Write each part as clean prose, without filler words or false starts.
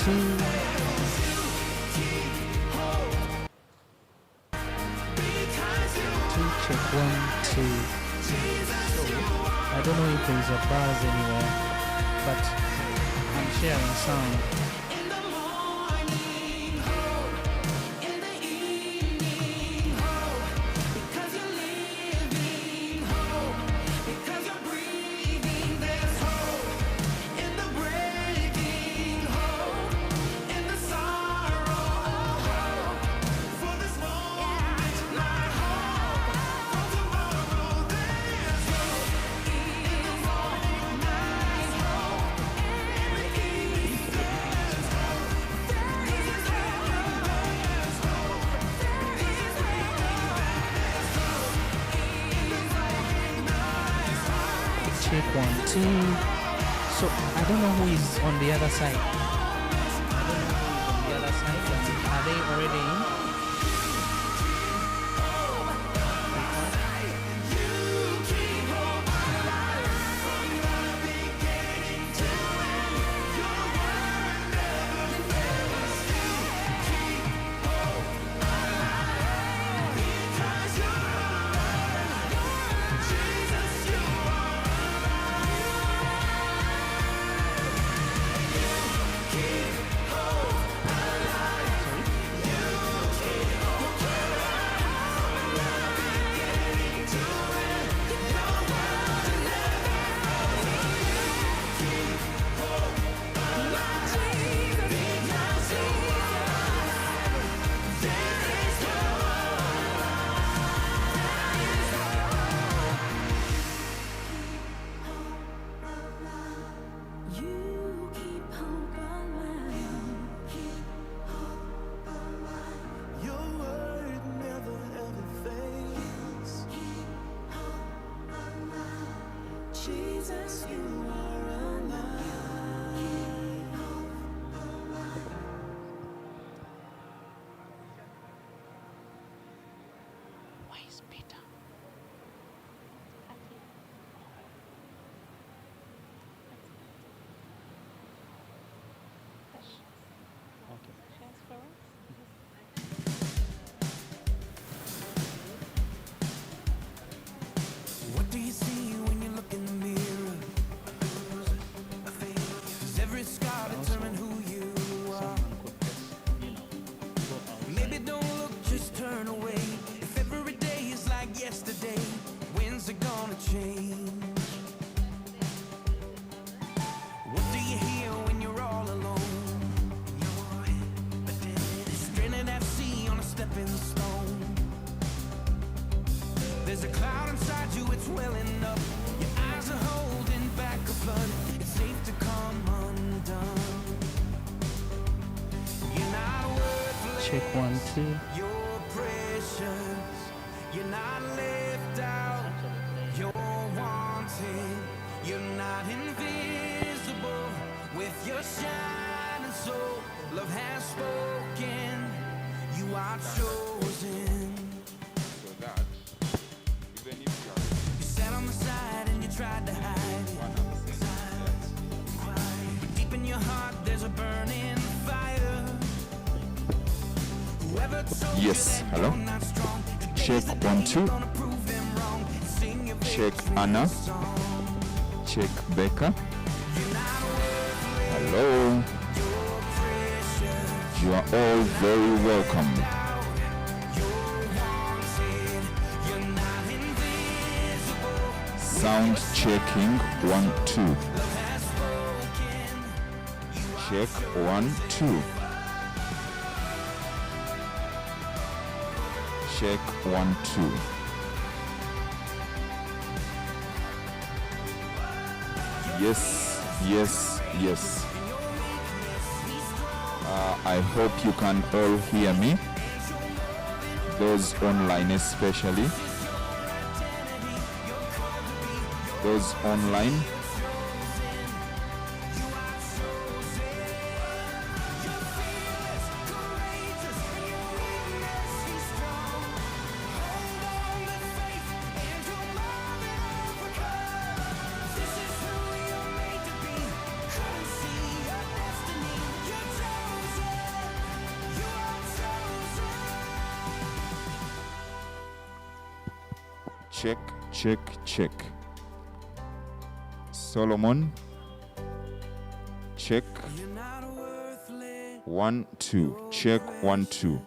two. Check 1 2. So I don't know if there is a buzz anywhere, but I'm sharing sound. Check 1 2. So I don't know who is on the other side. I don't know who is on the other side. Are they already in? Jesus, you are alive. Where is Peter? Okay. What do you see when you look in the mirror? Does every scar determine who you are? Maybe don't look, just turn away. If every day is like yesterday, when's it gonna change? What do you hear when you're all alone? Stranded at sea on a stepping stone. There's a cloud inside you, it's welling up. Your eyes are holding back a flood. It's safe to come undone. You're not worthless. Check 1 2. You're precious. You're not left out. You're wanted. You're not invisible. With your shining soul, love has spoken. You are chosen. You sat on the side and you tried to hide it. But deep in your heart there's a burning fire. Whoever told you Yes, that hello. you're not strong, Check today's the 1 day 2. you're gonna prove them wrong. Sing your Check victory Anna. song. Check Becca. You're not worthless. Hello. You're precious. You are all very welcome. You're wanted. You're not invisible. Sound checking 1 2. Love has spoken. You are Check 1 2. Check 1 2. Yes, yes, yes. I hope you can all hear me. Those online especially. Those online. This is who you're made to be. Come see your destiny. You're Check, check, check. Solomon. Check. You're not worthless. 1, 2. Check 1, 2.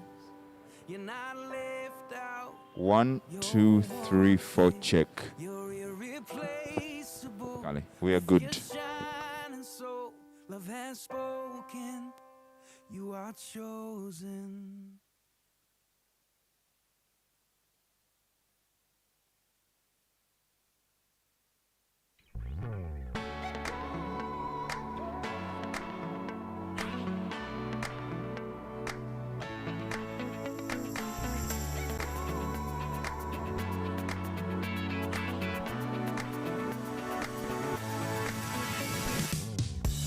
You're not left out. 1, 2, 3, 4. Check. You're irreplaceable. Kale, we are good. Your shining soul, love has spoken. You are chosen.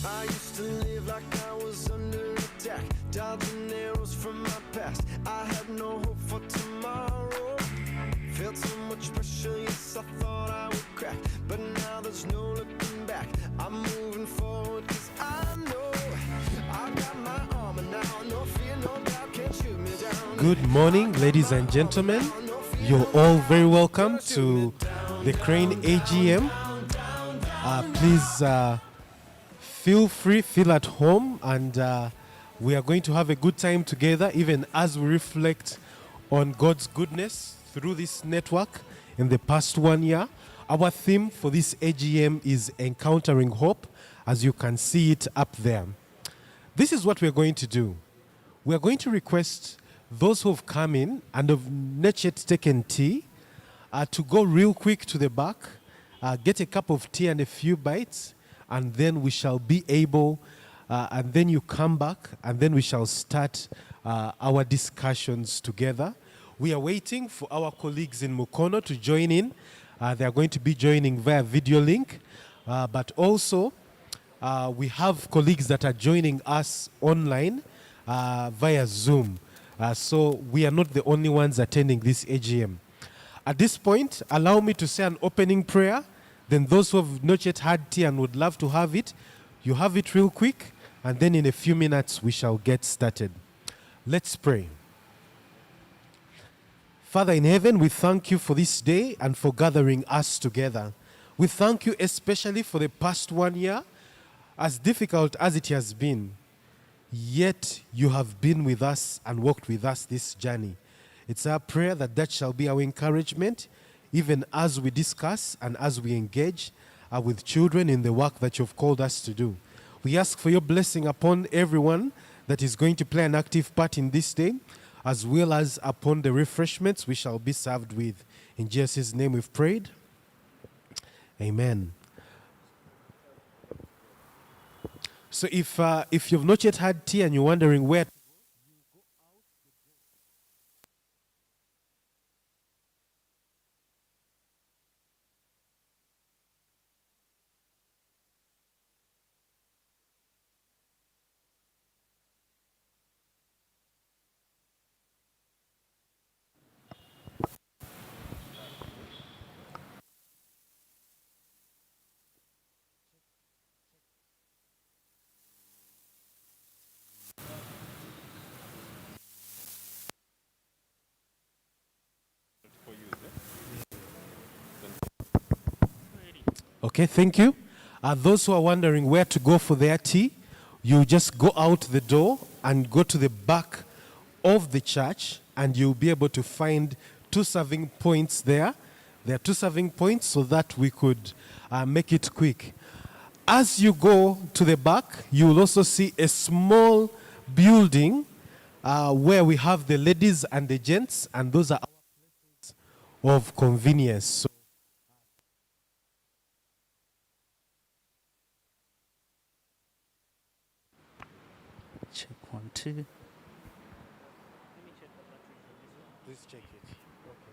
I used to live like I was under attack, dodging arrows from my past. I had no hope for tomorrow. Felt so much pressure, yes, I thought I would crack. But now there's no looking back. I'm moving forward, cause I know I got my armor now. No fear, no doubt, can't shoot me down. Good morning, ladies and gentlemen. You're all very welcome to the Crane AGM. Please feel free, feel at home, and we are going to have a good time together, even as we reflect on God's goodness through this network in the past 1 year. Our theme for this AGM is Encountering Hope, as you can see it up there. This is what we're going to do. We're going to request those who have come in and have not yet taken tea to go real quick to the back, get a cup of tea and a few bites, and then we shall be able, and then you come back, and then we shall start our discussions together. We are waiting for our colleagues in Mukono to join in. They are going to be joining via video link, but also we have colleagues that are joining us online via Zoom. So we are not the only ones attending this AGM. At this point, allow me to say an opening prayer. Then those who have not yet had tea and would love to have it, you have it real quick, and then in a few minutes we shall get started. Let's pray. Father in heaven, we thank you for this day and for gathering us together. We thank you especially for the past 1 year, as difficult as it has been. Yet you have been with us and walked with us this journey. It's our prayer that that shall be our encouragement, even as we discuss and as we engage with children in the work that you've called us to do. We ask for your blessing upon everyone that is going to play an active part in this day, as well as upon the refreshments we shall be served with. In Jesus' name we've prayed. Amen. So if you've not yet had tea and you're wondering where, okay, thank you. Those who are wondering where to go for their tea, you just go out the door and go to the back of the church, and you'll be able to find 2 serving points there. There are 2 serving points so that we could make it quick. As you go to the back, you will also see a small building where we have the ladies and the gents, and those are our places of convenience. So Check 1, 2. please check it. Okay.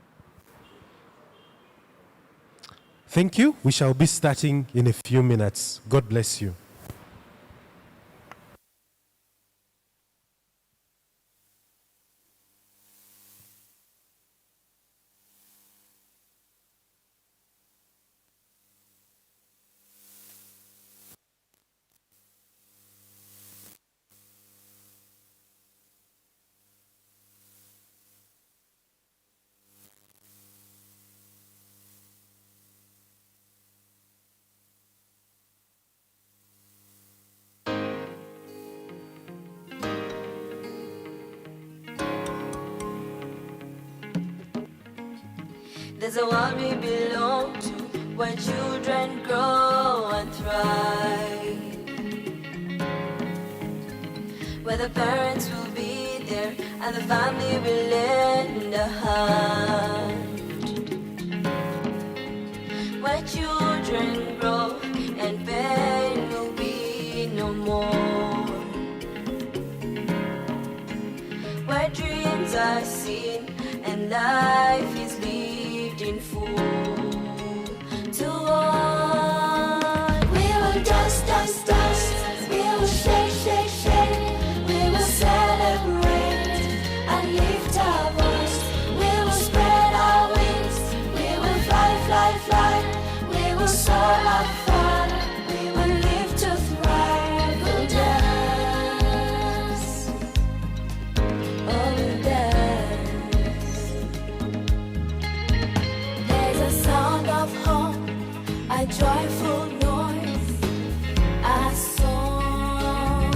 Thank you. We shall be starting in a few minutes. God bless you. There's a world we belong to where children grow and thrive, where the parents will be there and the family will lend a hand, where children grow and pain will be no more, where dreams are seen and life is lived in full. To all, we will dance, dance, dance. We will shake, shake, shake. We will celebrate and lift our voice. We will spread our wings. We will fly, fly, fly. We will soar up far. We will live to thrive. We'll dance. Oh, we'll dance. There's a sound of hope, a joyful noise, a song.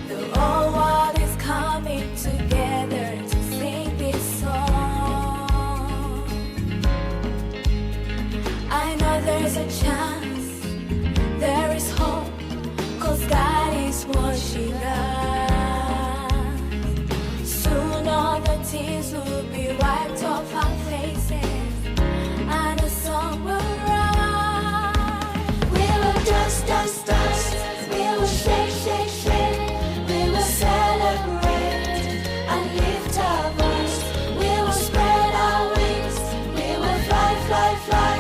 The whole world is coming together to sing this song. I know there's a chance, there is hope, 'cause God is watching us. Soon all the tears will be wiped off our faces, and a song will rise. We will dance, dance, dance. We will shake, shake, shake. We will celebrate and lift our voice. We will spread our wings. We will fly, fly, fly.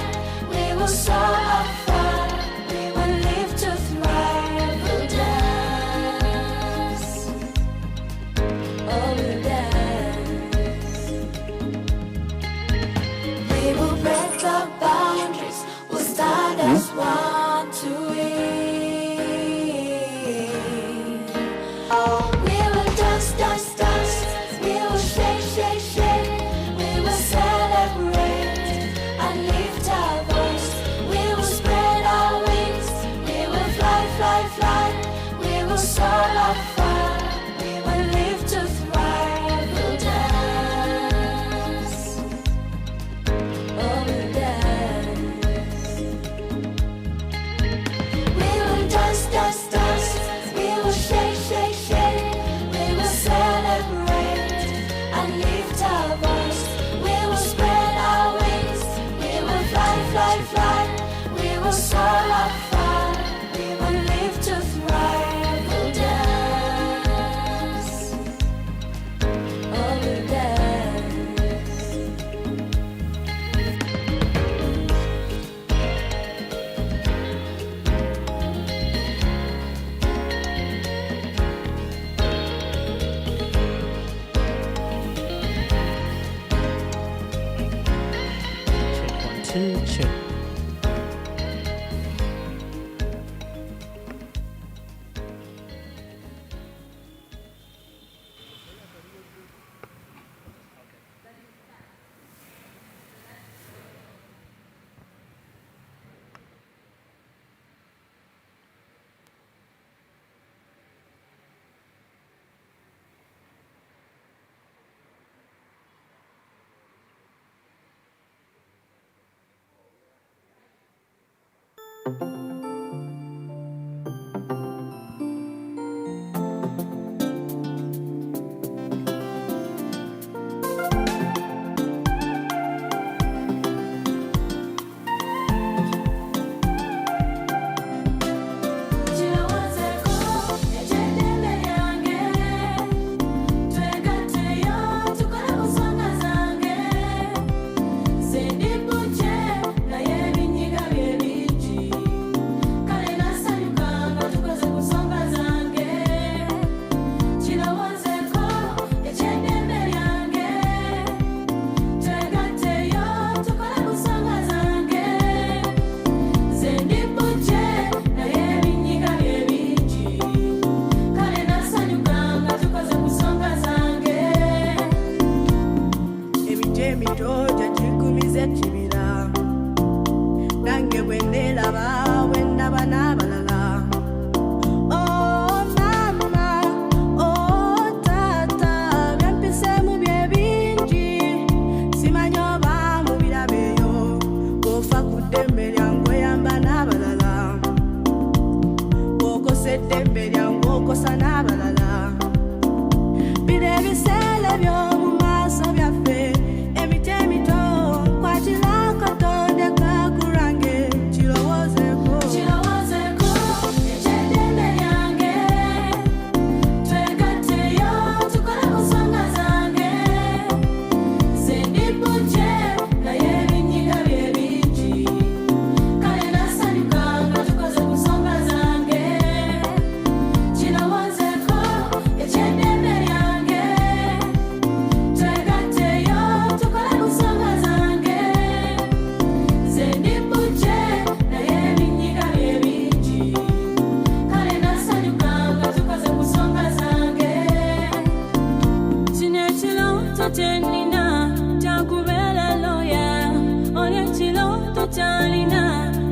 We will soar up far. We will live to thrive. We'll dance. Oh, we'll dance. We will break the boundaries. We'll stand as one to win. Oh, we will dance, dance, dance. We will shake, shake, shake. We will celebrate and lift our voice. We will spread our wings. We will fly, fly, fly. We will soar up far. We will live to thrive. We'll dance. Oh, we'll dance. We will dance, dance, dance. We will shake, shake, shake. We will celebrate and lift our voice. We will spread our wings. We will fly, fly, fly. We will soar up far. We will live to thrive. We'll dance. Oh, we'll dance. Check 1, 2, check.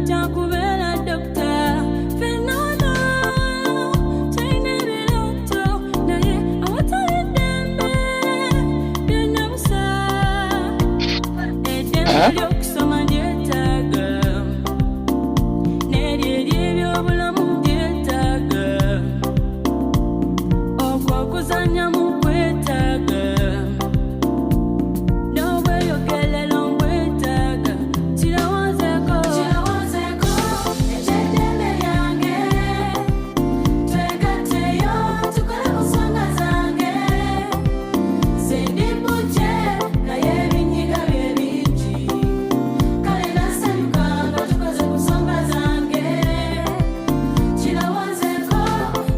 Jakubela doctor Fernando Taine biloto Naye awatali dembe Binamusa Edembe lyokusoma dyetaga Neryerye ebyobulamu dyetaga Okwokuzanya mu kwetaga N'obweyogerero mbwetaga Kirawonzeko eky'eddembe lyange Twegatteyo tukole ku nsonga zange Sindi bujje naye ebinyiga bye bingi Kale nasanyuka nga tukoze ku nsonga zange Kirawonzeko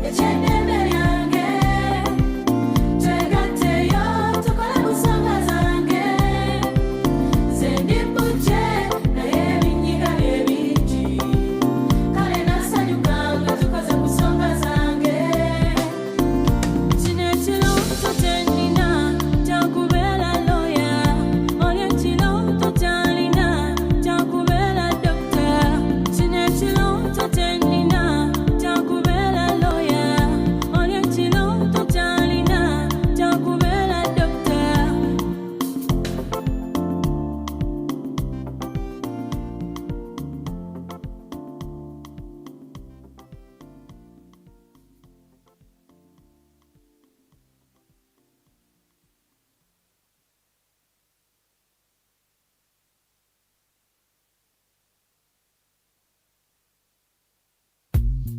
eky'eddembe lyange Twegatteyo tukole ku nsonga zange Sindi bujje naye ebinyiga bye bingi Kale nasanyuka nga tukoze ku nsonga zange Kino ekirooto kye nnina kyakubeera lawyer Oli ekirooto ky'alina kyakubeera doctor Kino ekirooto kye nnina kyakubeera lawyer Oli ekirooto ky'alina kyakubeera doctor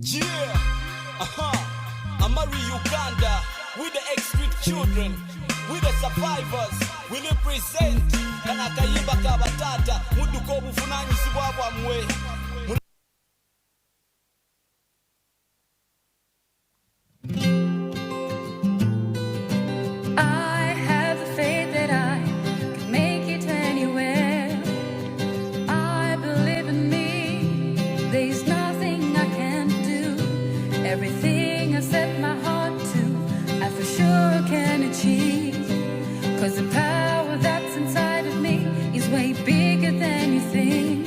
Yeah, I'm Mari Uganda with the X-Street children, with the survivors. We represent Kanakayimba Kabatata, Muduko Bufunanyisibwa bwamwe. I have the faith that I can make it anywhere. I believe in me. There's nothing I can't do. Everything I set my heart to, I for sure can achieve. 'Cause the power that's inside of me is way bigger than you think.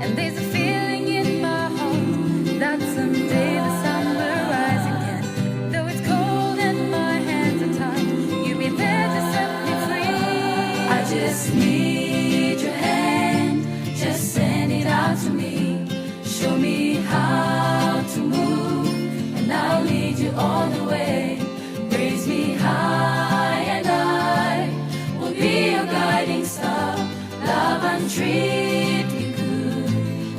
And there's a feeling in my heart that someday the sun will rise again. Though it's cold and my hands are tied, you'll be there to set me free. I just need your hand, just send it out to me. Show me how to move, and I'll lead you all the way. Raise me high, and I will be your guiding star. Love and treat me good,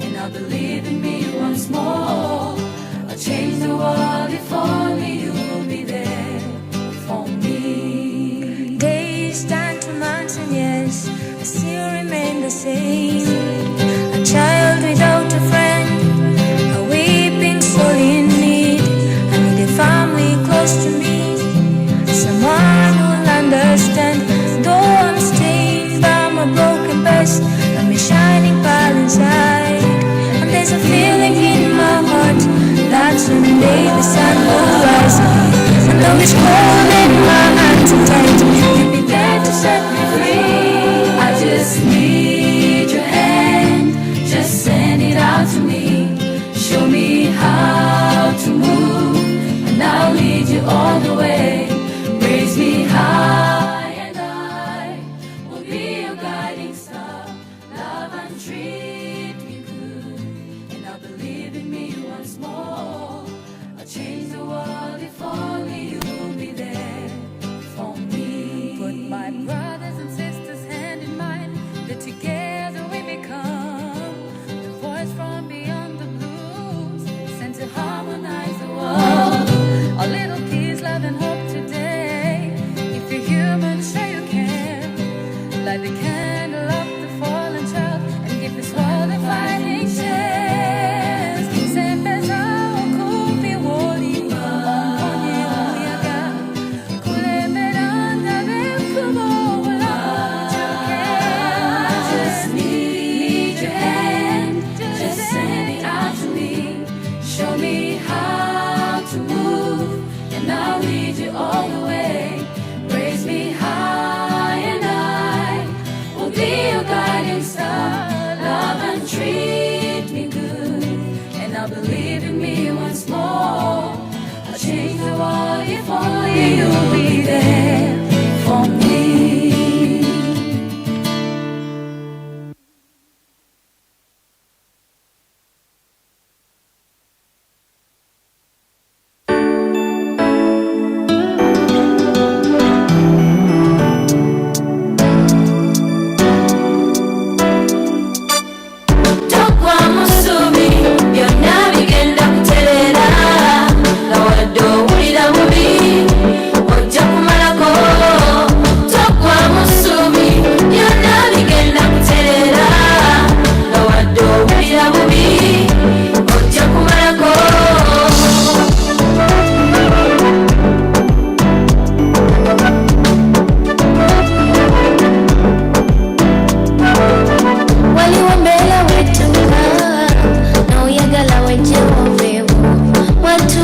and I'll believe in me once more. I'll change the world if only you'll be there for me. Days turn to months and years, I still remain the same. A child without a friend, a weeping soul in need. I need a family close to me, someone who'll understand. Though I'm stained by my broken past, I'm a shining pearl inside. And there's a feeling in my heart that someday the sun will rise again. And though it's cold and my hands are tight, you'll be there to set me free. I just need your hand, just send it out to me. Show me how to move, and I'll lead you all the way. Raise me high, and I will be your guiding star. Love and treat me good, and I'll believe in me once more. I'll change the world if only you'll be there for me. Put my brothers and sisters hand in mine, that together we become the voice from beyond the blues, sent to harmonize the world. A little peace, love, and hope today. If you're human, show you care. Light the candle of the fallen child and give this world a fighting chance. Sempre for you, you'll be there for me. Togwa musubi byonna bigenda kuterera nga wadde owulira bubi ojja kumalako. Togwa musubi byonna bigenda kuterera nga wadde owulira bubi ojja kumalako. Waliwo mbeera wetuuka n'oyagala wejjewoveewo watu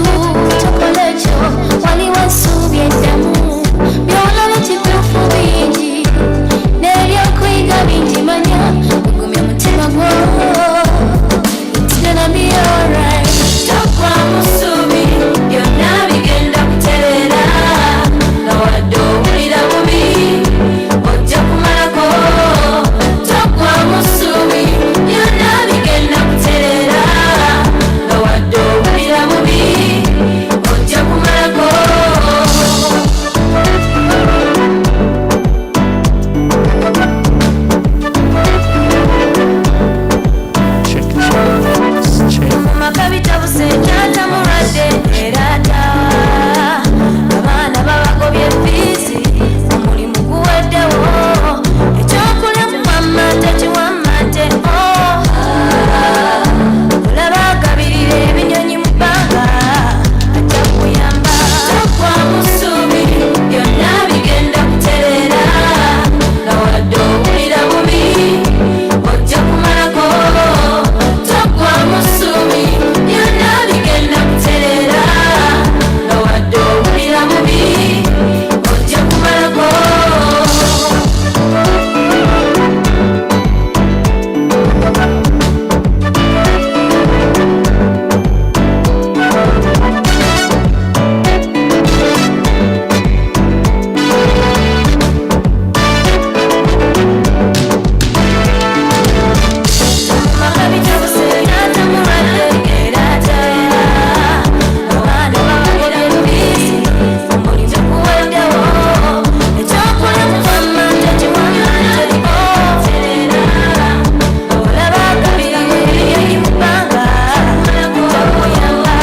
tokola ekyo. Waliwo nsuubi eddamu byolaba kituufu bingi n'ebyokuyiga bingi manya ogumya omutima gwo. It's gonna be alright. Togwa musubi byonna bigenda kuterera nga wadde owulira bubi ojja kumalako. Togwa musubi byonna bigenda kuterera nga wadde owulira bubi ojja kumalako. Mumaka bitabuse taata mulwadde era tawa abaana babagobye fiisi omulimu guweddewo ekyokulya muwamante kiwamante olaba agabirira ebinyonyi mu bbanga ajja kuyamba. Togwa musubi byonna bigenda kuterera nga wadde owulira bubi ojja kumalako. Togwa musubi byonna bigenda kuterera nga wadde owulira bubi ojja kumalako. Mumaka bitabuse taata mulwadde era tawa abaana babagobye fiisi omulimu guweddewo ekyokulya muwamante kiwamante terera olaba agabirira ebinyonyi mu bbanga ajja kuyamba.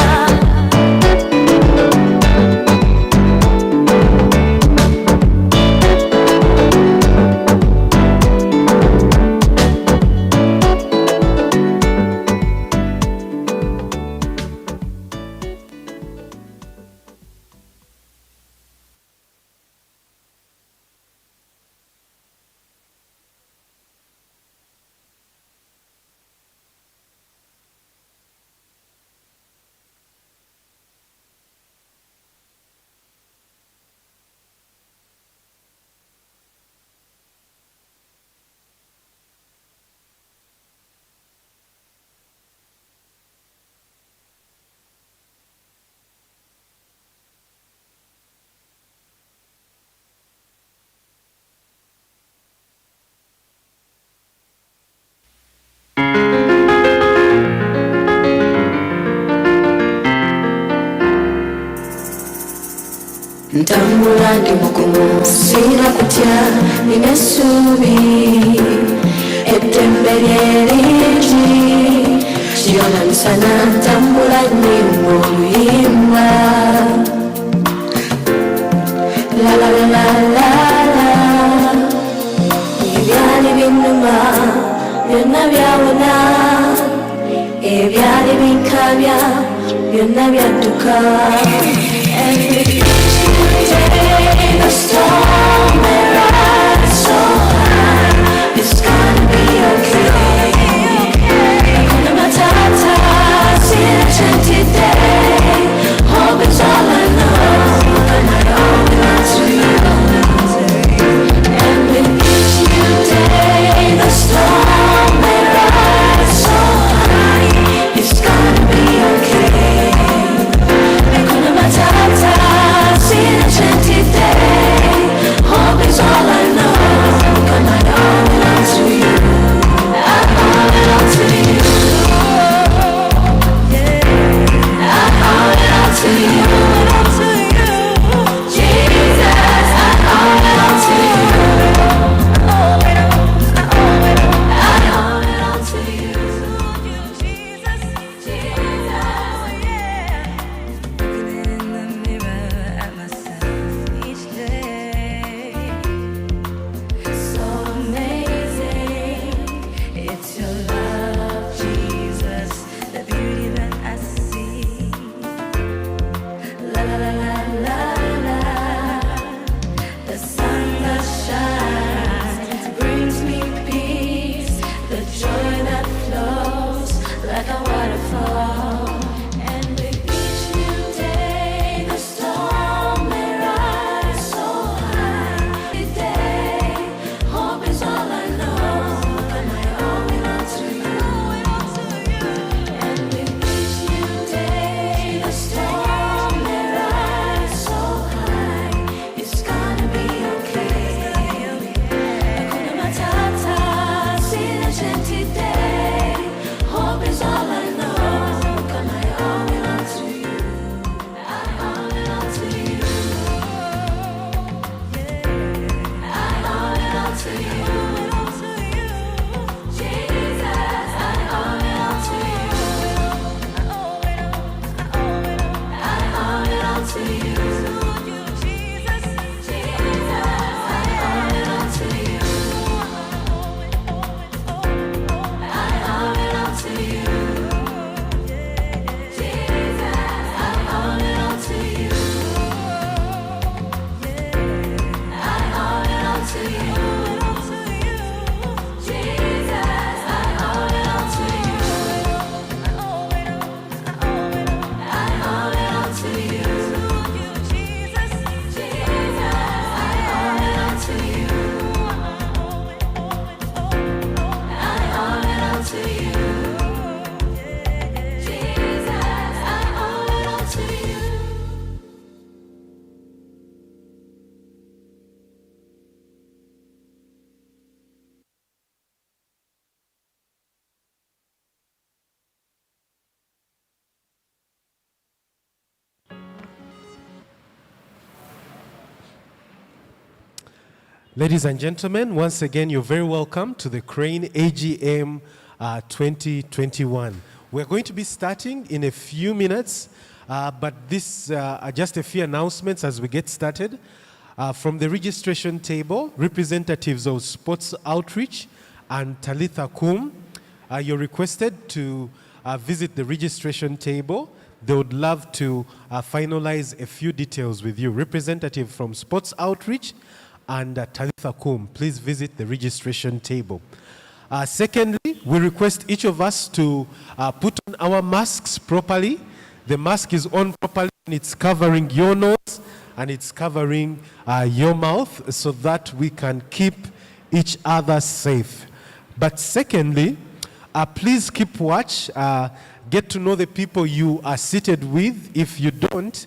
Ntambula ndi mugumu sina kutya nina essuubi eddembe lyeringi kirona misana ntambula nnyimba oluyimba lalalalala ebyali binnuma byonna byawona ebyali binkabya byonna byadduka. The storm may rise so high, it's gonna be okay. Hakuna matata, sina chanti day. Hope is all I know, and I owe it all to you. And with each new day, the storm may rise so high, it's gonna be okay. Hakuna matata, sina Ladies and gentlemen, once again, you're very welcome to the Crane AGM 2021. We're going to be starting in a few minutes, but this are just a few announcements as we get started. From the registration table, representatives of Sports Outreach and Talitha Kum, you're requested to visit the registration table. They would love to finalize a few details with you. Representative from Sports Outreach and Talitha Kum, please visit the registration table. Secondly, we request each of us to put on our masks properly. The mask is on properly and it's covering your nose and it's covering your mouth so that we can keep each other safe. But secondly, please keep watch. Get to know the people you are seated with. If you don't,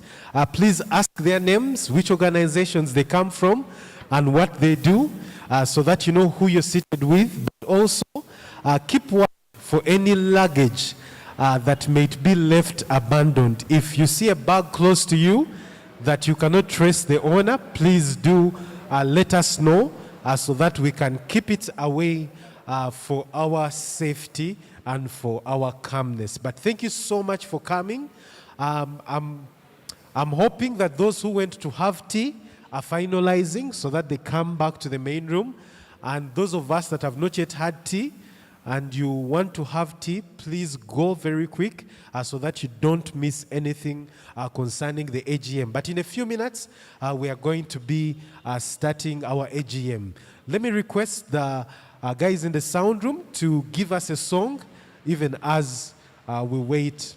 please ask their names, which organizations they come from, and what they do, so that you know who you're seated with. But also, keep watch for any luggage that may be left abandoned. If you see a bag close to you that you cannot trace the owner, please do let us know so that we can keep it away for our safety and for our calmness. But thank you so much for coming. I'm hoping that those who went to have tea are finalizing so that they come back to the main room. And those of us that have not yet had tea and you want to have tea, please go very quick so that you don't miss anything concerning the AGM. But in a few minutes, we are going to be starting our AGM. Let me request the guys in the sound room to give us a song even as we wait.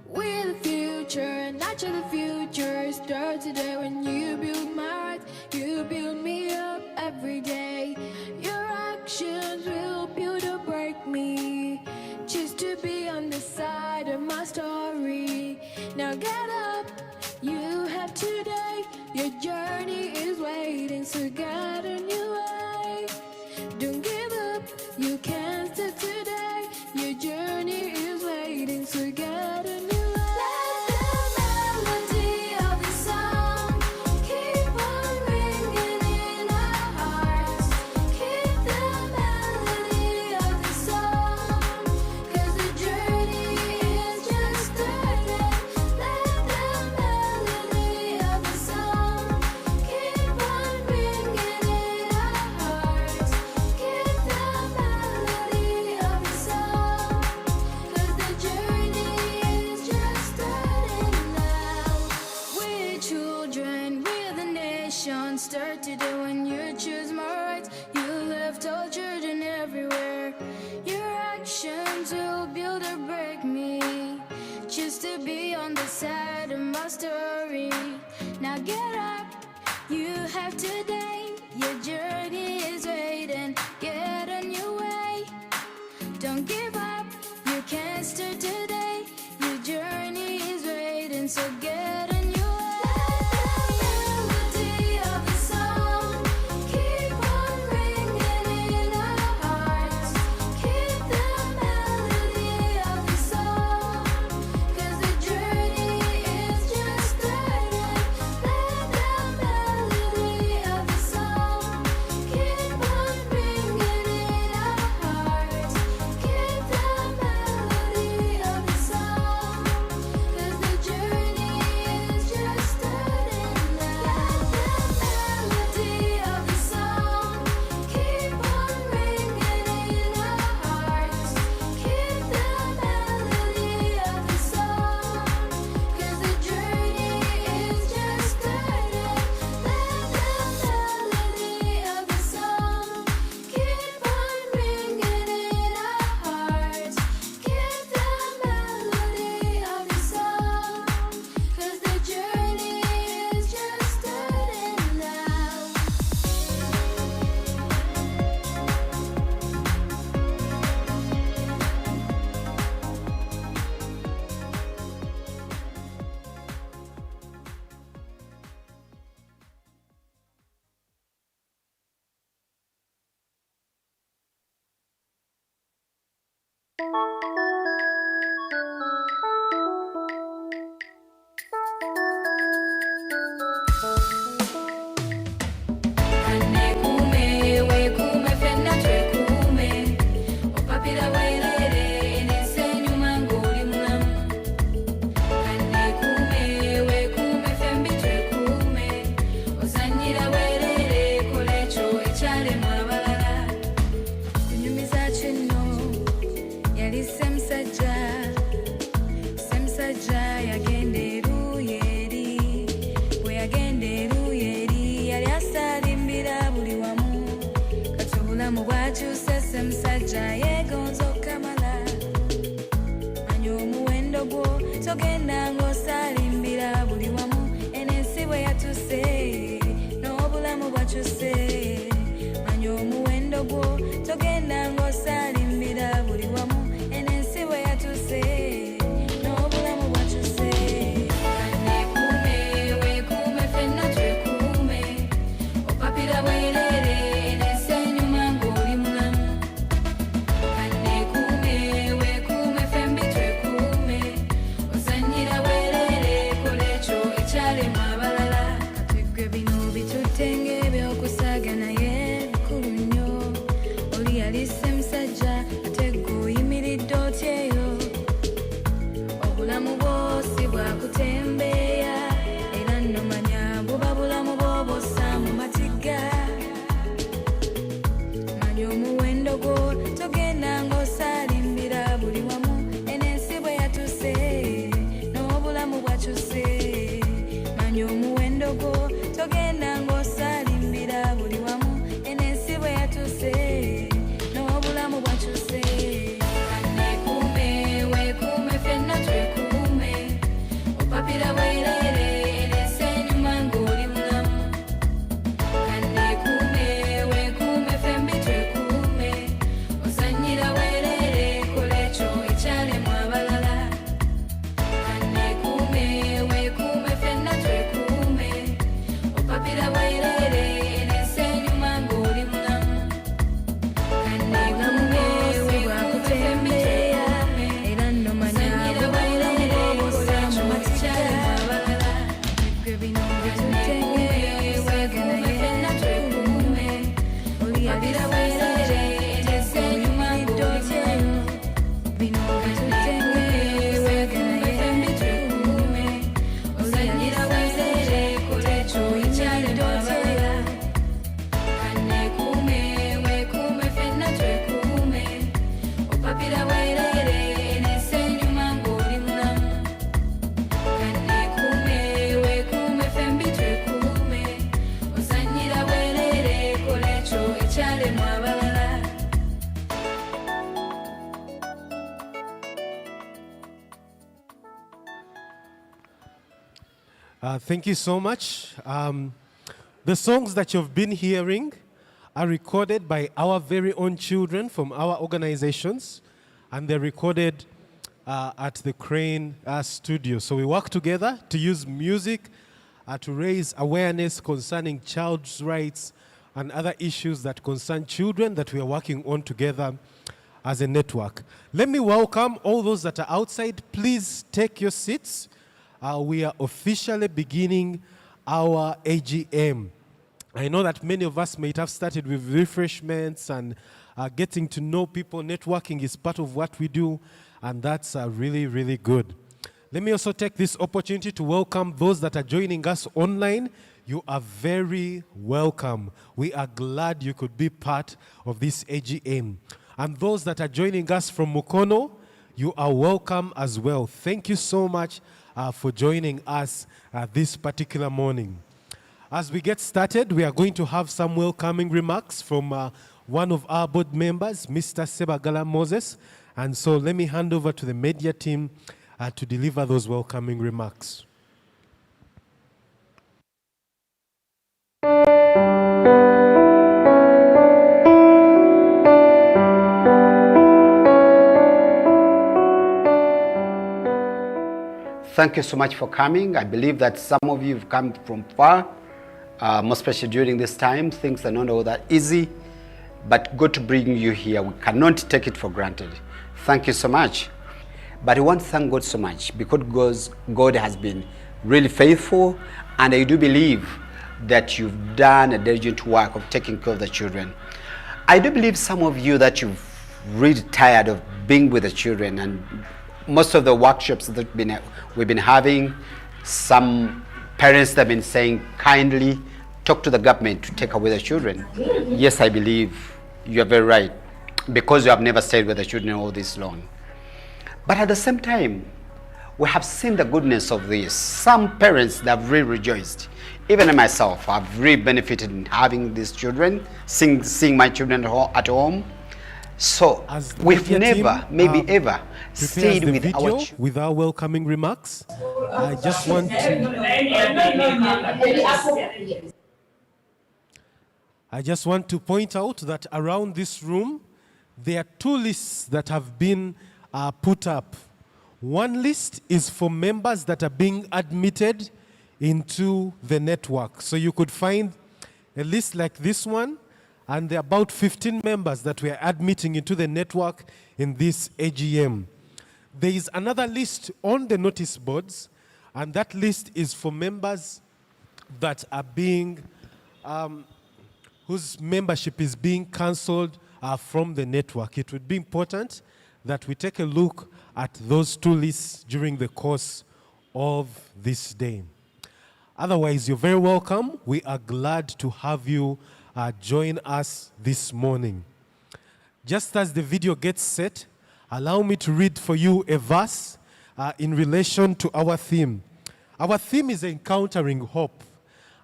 We're the future, not just the future. Start today when you build my heart. You build me up every day. Your actions will build or break me. Choose to be on the side of my story. Now get up, you have today. Your journey is waiting, so get a new way. Don't give up, you can't stop today. Your journey is waiting, so get a new way. Start today when you choose my rights. You left all children everywhere. Your actions will build or break me. Choose to be on the side of my story. Now get up, you have today. Your journey is waiting. Get on your way. Don't give up, you can't start today. Your journey is waiting, so get on your way. Of the song. Kanekume, wekume, fenna twekume. Opapira wairere, enesenyu mangoli mulamu. Kanekume, wekume, fembi twekume. Ozanyira wairere, kolecho echale mwabalala. Kunyumiza kino, yali semusajja. Semusajja yagenda eruuyi eri. Bwe yagenda eruuyi eri, yali asalimbira buli wamu. Kati obulamu bwakyuse, semusajja yeegonza okukamala. Manya omuwendo gwo, togenda ng'osalimbira buli wamu. Eno ensi bwe yatuse, n'obulamu bwakyuse. Manya omuwendo gwo, togenda ng'osalimbira buli wamu. Eno ensi bwe yatuse, n'obulamu bwakyuse. Kanekume, wekume, fenna twekume. Opapira bwerere, enesenyu mangoli mulamu. Kanekume, wekume, fembi twekume. Ozanyira bwerere, kolecho ekyalema abalala. Katwegwe bino bitutte ng'ebyokusaagana ye bikulu nnyo. Oli yali semusajja, ate ggwe oyimiridde otya eyo. Obulamu bwosi bwakutembeeya, era nno manya buba bulamu bw'obossa mu matigga. Manya omuwendo gwo, togenda ng'osalimbira buli wamu. Eno ensi bwe yatuse, n'obulamu bwakyuse. Manya omuwendo gwo, togenda ng'osalimbira buli wamu. Eno ensi bwe yatuse, n'obulamu bwakyuse. Kanekume, wekume, fenna twekume. Opapira bwerere, enesenyu mangoli mulamu. Kanekume, wekume, fembi twekume. Ozanyira bwerere, kolecho ekyalema abalala. Kanekume, wekume, fenna twekume. Opapira bwerere, enesenyu mangoli mulamu. Kanekume, wekume, fembi twekume. Era nno manya bulamu bw'obossa mu matigga. Ebyo bino bitutte ng'ebyokusaagana ye twekume. Oli yali semusajja, enesenyu mangoli mulamu. Bino bitutte ng'ebyokusaagana ye twekume. Ozanyira bwerere, kolecho ekyalema abalala. Kanekume, wekume, fenna twekume. Opapira bwerere, enesenyu mangoli mulamu. Kanekume, wekume, fembi twekume. Ozanyira bwerere, kolecho ekyalema abalala. Thank you so much. The songs that you've been hearing are recorded by our very own children from our organizations, and they're recorded at the Crane studio. So we work together to use music to raise awareness concerning child's rights and other issues that concern children that we are working on together as a network. Let me welcome all those that are outside. Please take your seats. We are officially beginning our AGM. I know that many of us might have started with refreshments and getting to know people. Networking is part of what we do, and that's really, really good. Let me also take this opportunity to welcome those that are joining us online. You are very welcome. We are glad you could be part of this AGM. And those that are joining us from Mukono, you are welcome as well. Thank you so much for joining us this particular morning. As we get started, we are going to have some welcoming remarks from one of our board members, Mr. Sebagala Moses. And so let me hand over to the media team to deliver those welcoming remarks. Thank you so much for coming. I believe that some of you have come from far, most especially during this time. Things are not all that easy, but good to bring you here. We cannot take it for granted. Thank you so much. But I want to thank God so much because God has been really faithful, and I do believe that you've done a diligent work of taking care of the children. I do believe some of you that you've really tired of being with the children, and most of the workshops that we've been having, some parents have been saying kindly talk to the government to take away the children. Yes, I believe you are very right, because you have never stayed with the children all this long. But at the same time, we have seen the goodness of this. Some parents that have really rejoiced. Even myself, I've really benefited in having these children, seeing my children at home. So As the we've media never, team, maybe ever, prepares stayed the with video our children. with our welcoming remarks. I just want to point out that around this room, there are two lists that have been put up. One list is for members that are being admitted into the network. So you could find a list like this one, and there are about 15 members that we are admitting into the network in this AGM. There is another list on the notice boards, and that list is for members that are being, whose membership is being cancelled from the network. It would be important that we take a look at those two lists during the course of this day. Otherwise, you're very welcome. We are glad to have you join us this morning. Just as the video gets set, allow me to read for you a verse in relation to our theme. Our theme is encountering hope,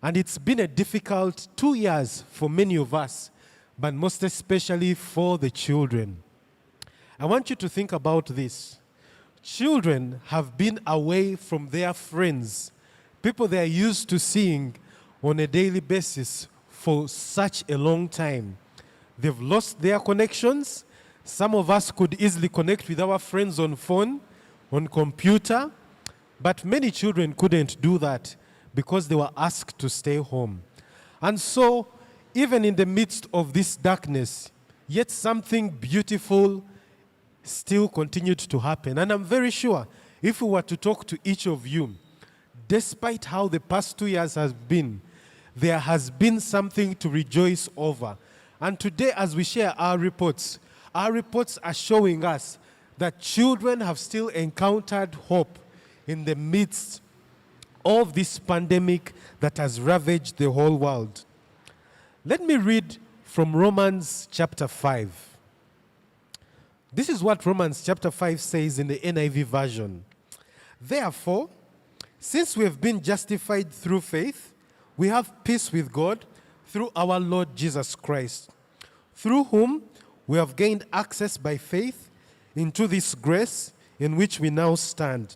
and it's been a difficult 2 years for many of us, but most especially for the children. I want you to think about this. Children have been away from their friends, people they are used to seeing on a daily basis for such a long time. They've lost their connections. Some of us could easily connect with our friends on phone, on computer, but many children couldn't do that because they were asked to stay home. And so, even in the midst of this darkness, yet something beautiful still continued to happen. And I'm very sure if we were to talk to each of you, despite how the past 2 years has been, there has been something to rejoice over. And today, as we share our reports are showing us that children have still encountered hope in the midst of this pandemic that has ravaged the whole world. Let me read from Romans chapter 5. This is what Romans chapter 5 says in the NIV version. Therefore, since we have been justified through faith, we have peace with God through our Lord Jesus Christ, through whom we have gained access by faith into this grace in which we now stand,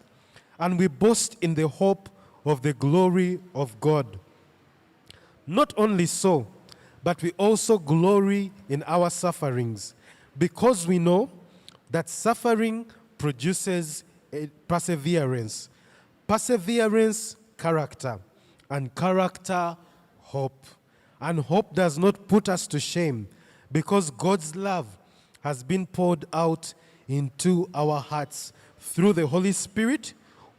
and we boast in the hope of the glory of God. Not only so, but we also glory in our sufferings, because we know that suffering produces perseverance, perseverance, character, and character, hope. And hope does not put us to shame, because God's love has been poured out into our hearts through the Holy Spirit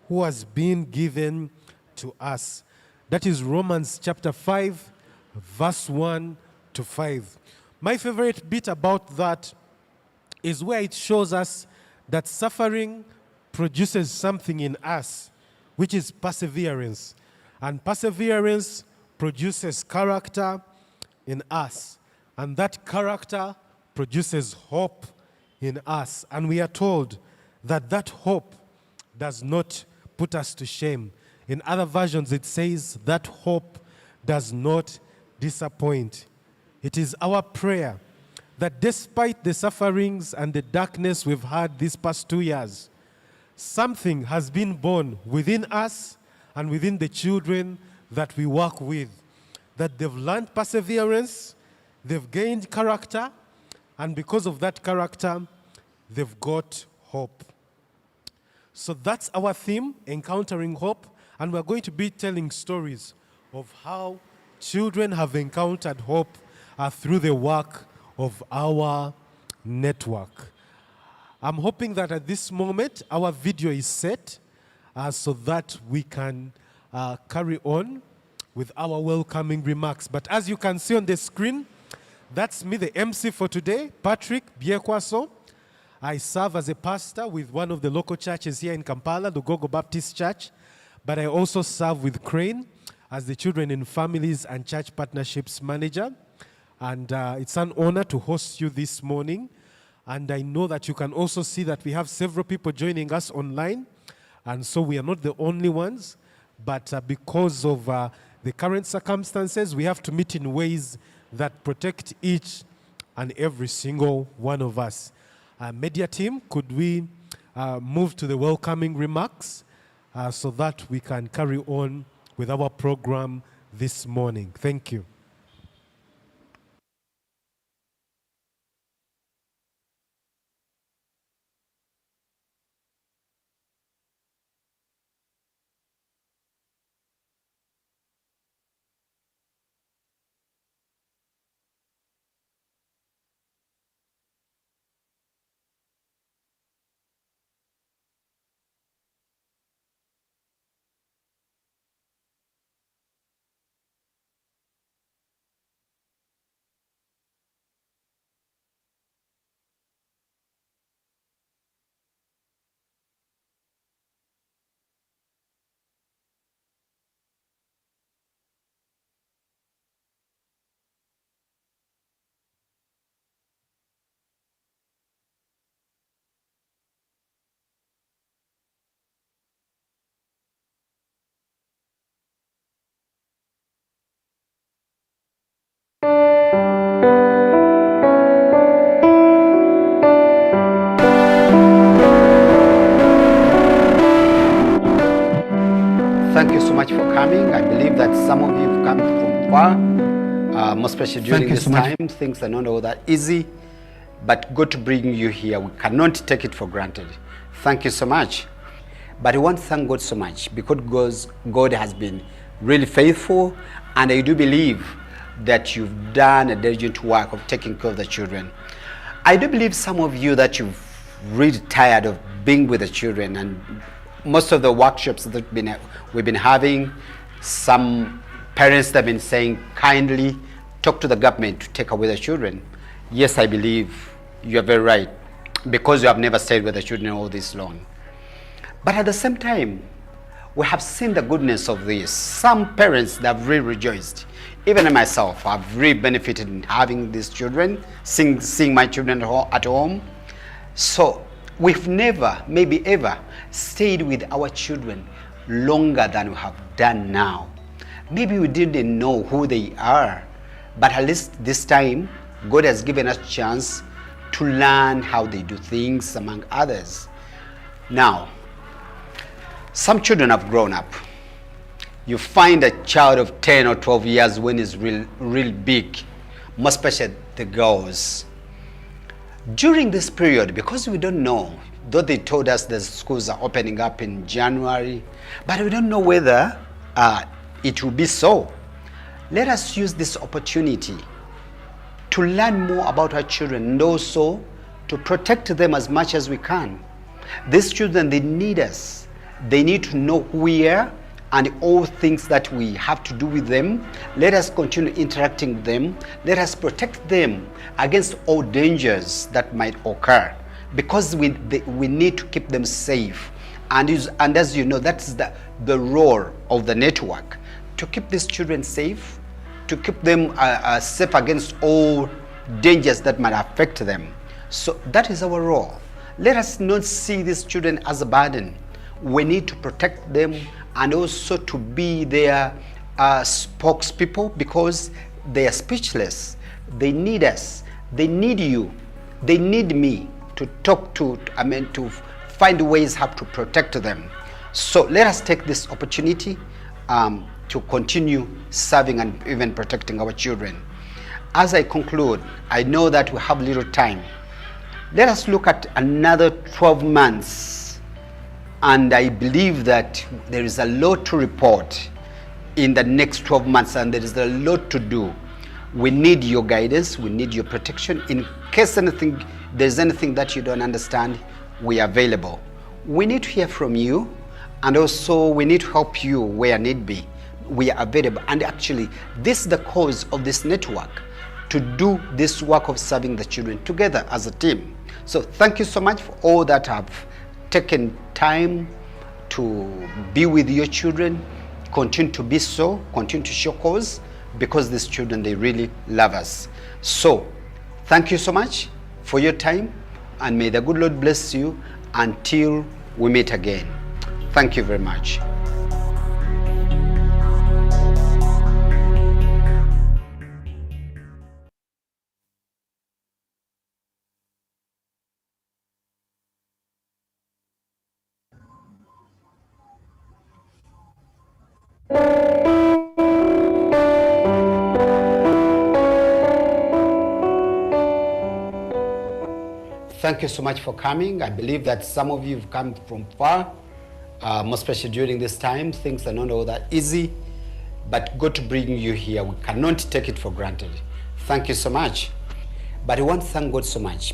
who has been given to us. That is Romans chapter 5, verse 1 to 5. My favorite bit about that is where it shows us that suffering produces something in us, which is perseverance. And perseverance produces character in us. And that character produces hope in us. And we are told that that hope does not put us to shame. In other versions, it says that hope does not disappoint. It is our prayer that despite the sufferings and the darkness we've had these past 2 years, something has been born within us and within the children that we work with, that they've learned perseverance, they've gained character, and because of that character, they've got hope. So that's our theme, Encountering Hope, and we're going to be telling stories of how children have encountered hope through the work of our network. I'm hoping that at this moment our video is set so that we can carry on with our welcoming remarks. But as you can see on the screen, that's me, the MC for today, Patrick Biekwaso. I serve as a pastor with one of the local churches here in Kampala, the Gogo Baptist Church, but I also serve with Crane as the Children and Families and Church Partnerships Manager. And it's an honor to host you this morning. And I know that you can also see that we have several people joining us online. And so we are not the only ones, but because of the current circumstances, we have to meet in ways that protect each and every single one of us. Media team, could we move to the welcoming remarks so that we can carry on with our program this morning? Thank you. Thank you so much for coming. I believe that some of you have come from far, most especially during this time. Things are not all that easy, but good to bring you here. We cannot take it for granted. Thank you so much. But I want to thank God so much because God has been really faithful, and I do believe that you've done a diligent work of taking care of the children. I do believe some of you that you've really tired of being with the children, and most of the workshops that we've been having, some parents have been saying, kindly talk to the government to take away the children. Yes, I believe you are very right, because you have never stayed with the children all this long. But at the same time, we have seen the goodness of this. Some parents that have really rejoiced. Even myself, I've really benefited in having these children, seeing my children at home. So we've never, maybe ever, stayed with our children longer than we have done now. Maybe we didn't know who they are, but at least this time, God has given us a chance to learn how they do things, among others. Now, some children have grown up. You find a child of 10 or 12 years when he's real big, most especially the girls. During this period, because we don't know, though they told us the schools are opening up in January, but we don't know whether it will be so. Let us use this opportunity to learn more about our children, and also to protect them as much as we can. These children, they need us. They need to know who we are and all things that we have to do with them. Let us continue interacting with them. Let us protect them against all dangers that might occur, because we need to keep them safe. And as you know, that's the role of the network, to keep these children safe, to keep them safe against all dangers that might affect them. So that is our role. Let us not see these children as a burden. We need to protect them and also to be their spokespeople, because they are speechless. They need us. They need you. They need me to talk to find ways how to protect them. So let us take this opportunity to continue serving and even protecting our children. As I conclude, I know that we have little time. Let us look at another 12 months, and I believe that there is a lot to report in the next 12 months, and there is a lot to do. We need your guidance, we need your protection. In case there's anything that you don't understand, we are available. We need to hear from you, and also we need to help you where need be. We are available, and actually this is the cause of this network, to do this work of serving the children together as a team. So thank you so much for all that have taken time to be with your children. Continue to be so, continue to show cause, because these children, they really love us. So thank you so much for your time, and may the good Lord bless you until we meet again. Thank you very much. Thank you so much for coming. I believe that some of you have come from far, most especially during this time. Things are not all that easy, but God to bring you here, we cannot take it for granted. Thank you so much. But I want to thank God so much.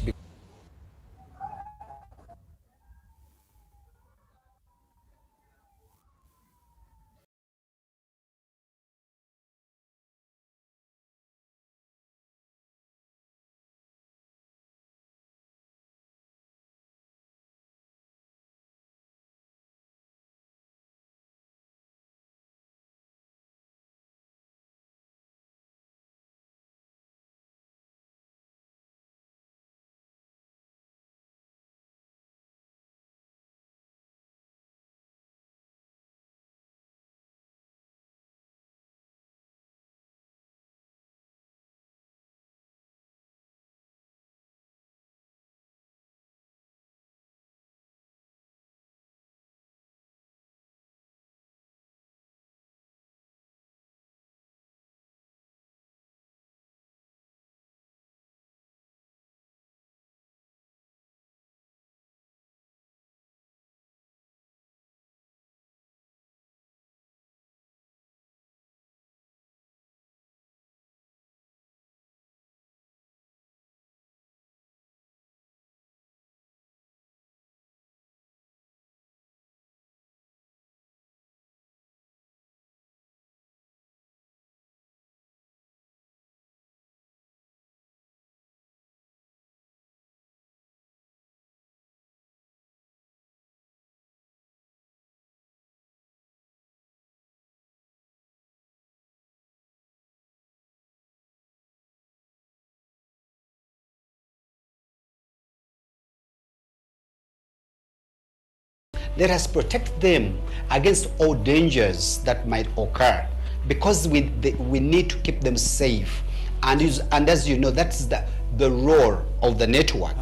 Let us protect them against all dangers that might occur, because we need to keep them safe. And as you know, that's the role of the network,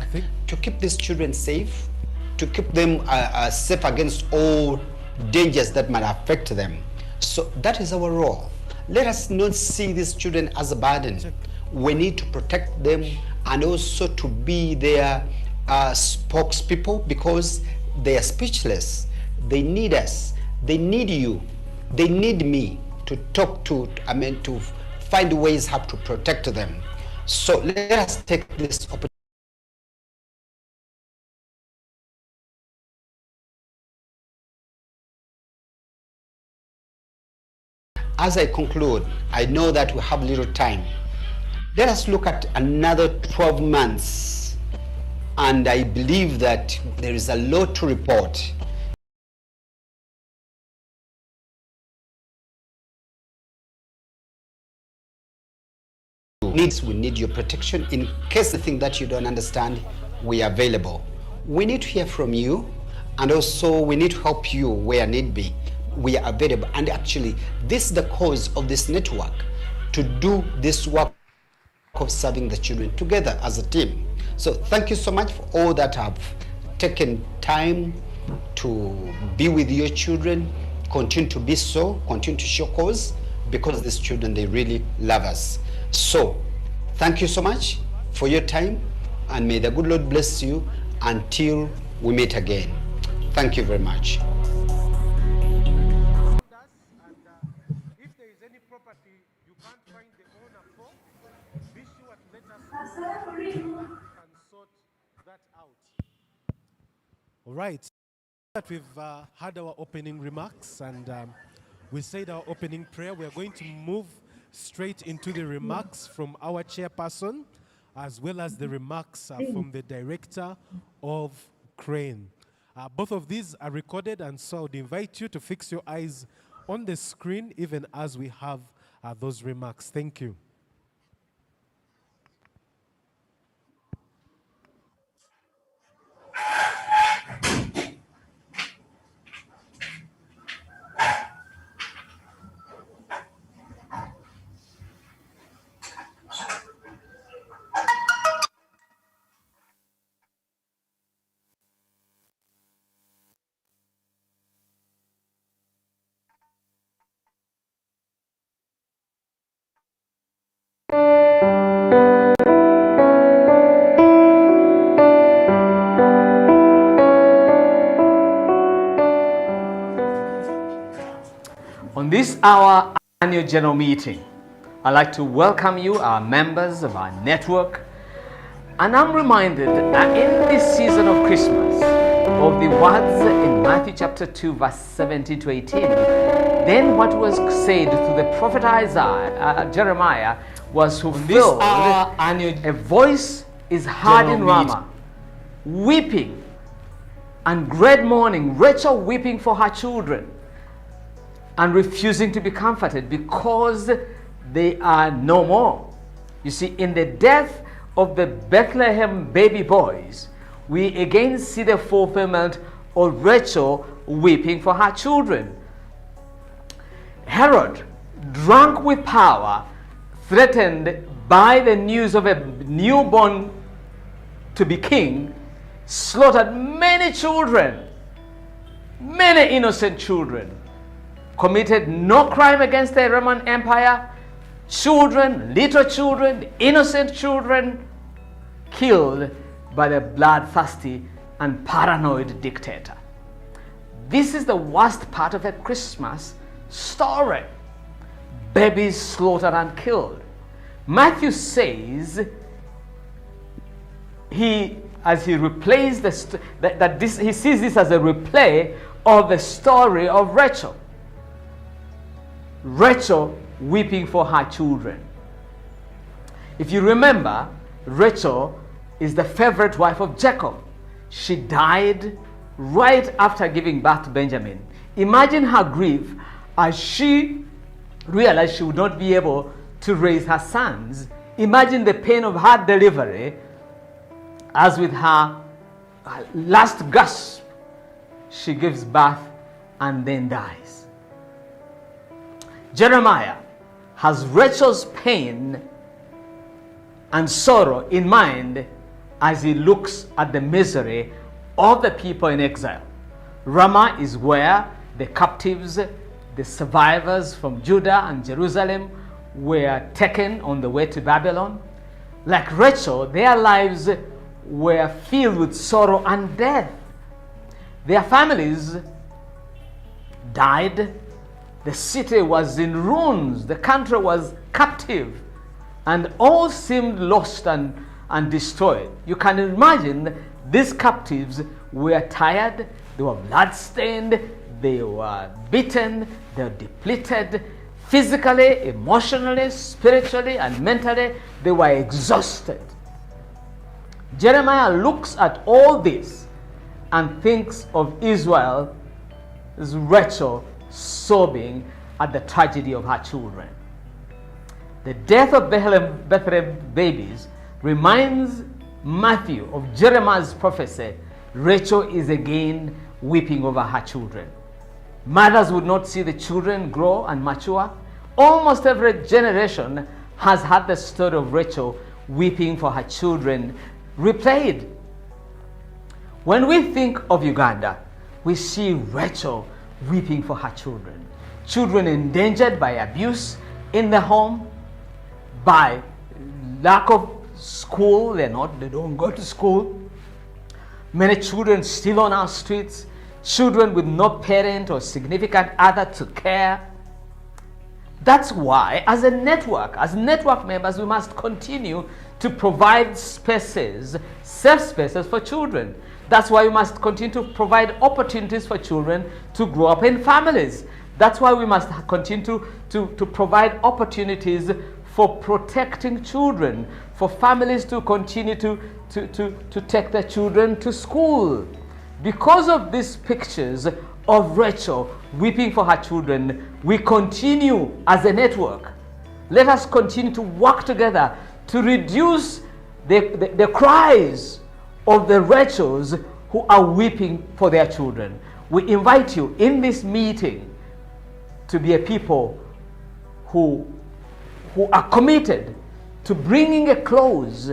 to keep these children safe, to keep them safe against all dangers that might affect them. So that is our role. Let us not see these children as a burden. We need to protect them, and also to be their spokespeople, because they are speechless. They need us. They need you. They need me to talk to, to find ways how to protect them. So let us take this opportunity. As I conclude, I know that we have little time. Let us look at another 12 months. And I believe that there is a lot to report. We need your protection. In case anything that you don't understand, we are available. We need to hear from you, and also we need to help you where need be. We are available, and actually this is the cause of this network, to do this work of serving the children together as a team. So thank you so much for all that have taken time to be with your children. Continue to be so, continue to show cause, because these children, they really love us. So thank you so much for your time, and may the good Lord bless you until we meet again. Thank you very much. If there is any property you can't find the owner for, All right. That we've had our opening remarks and we said our opening prayer. We are going to move straight into the remarks from our chairperson, as well as the remarks from the director of Crane. Both of these are recorded, and so I would invite you to fix your eyes on the screen even as we have those remarks. Thank you. On this our annual general meeting, I'd like to welcome you, our members of our network, and I'm reminded that in this season of Christmas, of the words in Matthew chapter 2 verse 17 to 18, then what was said through the prophet Jeremiah was fulfilled. A voice is heard in Ramah, weeping and great mourning, Rachel weeping for her children and refusing to be comforted because they are no more. You see, in the death of the Bethlehem baby boys, we again see the fulfillment of Rachel weeping for her children. Herod, drunk with power, threatened by the news of a newborn to be king, slaughtered many children, many innocent children, committed no crime against the Roman Empire. Children, little children, innocent children, killed by the bloodthirsty and paranoid dictator. This is the worst part of a Christmas story. Babies slaughtered and killed. Matthew says he replays he sees this as a replay of the story of Rachel. Rachel weeping for her children. If you remember, Rachel is the favorite wife of Jacob. She died right after giving birth to Benjamin. Imagine her grief as she realized she would not be able to raise her sons. Imagine the pain of her delivery as with her last gasp, she gives birth and then dies. Jeremiah has Rachel's pain and sorrow in mind as he looks at the misery of the people in exile. Ramah is where the captives, the survivors from Judah and Jerusalem were taken on the way to Babylon. Like Rachel, their lives were filled with sorrow and death. Their families died. The city was in ruins. The country was captive. And all seemed lost and destroyed. You can imagine these captives were tired. They were bloodstained. They were beaten. They were depleted. Physically, emotionally, spiritually, and mentally, they were exhausted. Jeremiah looks at all this and thinks of Israel's Rachel sobbing at the tragedy of her children. The death of Bethlehem babies reminds Matthew of Jeremiah's prophecy. Rachel is again weeping over her children. Mothers would not see the children grow and mature. Almost every generation has had the story of Rachel weeping for her children replayed. When we think of Uganda, we see Rachel weeping for her children. Children endangered by abuse in the home, by lack of school. They don't go to school. Many children still on our streets. Children with no parent or significant other to care. That's why, as a network, as network members, we must continue to provide spaces, safe spaces for children. That's why we must continue to provide opportunities for children to grow up in families. That's why we must continue to provide opportunities for protecting children, for families to continue to take their children to school. Because of these pictures of Rachel weeping for her children, we continue as a network. Let us continue to work together to reduce the cries of the Rachels who are weeping for their children. We invite you in this meeting to be a people who are committed to bringing a close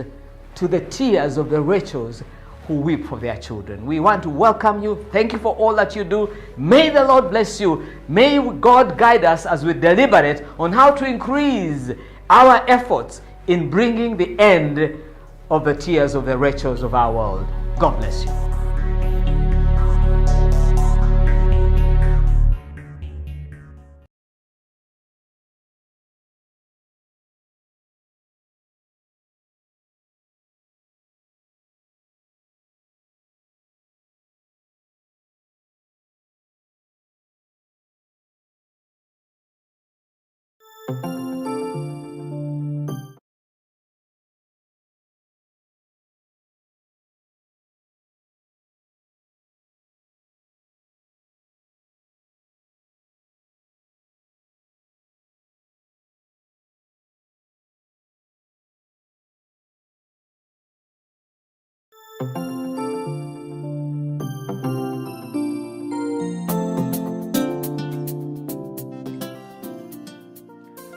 to the tears of the Rachels who weep for their children. We want to welcome you. Thank you for all that you do. May the Lord bless you. May God guide us as we deliberate on how to increase our efforts in bringing the end of the tears of the Rachels of our world. God bless you.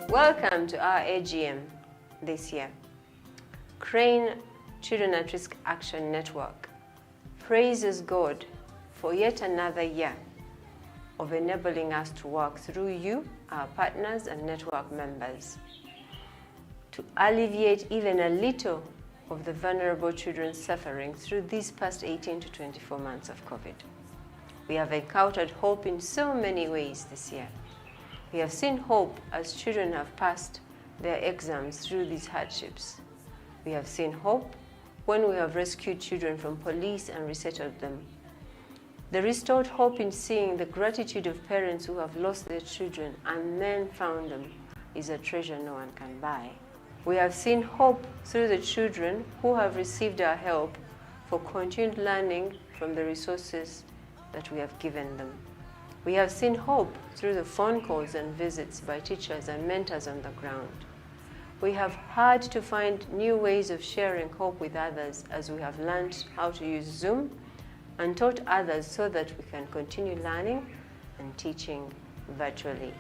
Welcome to our AGM this year. Crane Children at Risk Action Network praises God for yet another year of enabling us to work through you, our partners and network members, to alleviate even a little of the vulnerable children's suffering through these past 18 to 24 months of COVID. We have encountered hope in so many ways this year. We have seen hope as children have passed their exams through these hardships. We have seen hope when we have rescued children from police and resettled them. The restored hope in seeing the gratitude of parents who have lost their children and then found them is a treasure no one can buy. We have seen hope through the children who have received our help for continued learning from the resources that we have given them. We have seen hope through the phone calls and visits by teachers and mentors on the ground. We have had to find new ways of sharing hope with others as we have learned how to use Zoom and taught others so that we can continue learning and teaching virtually.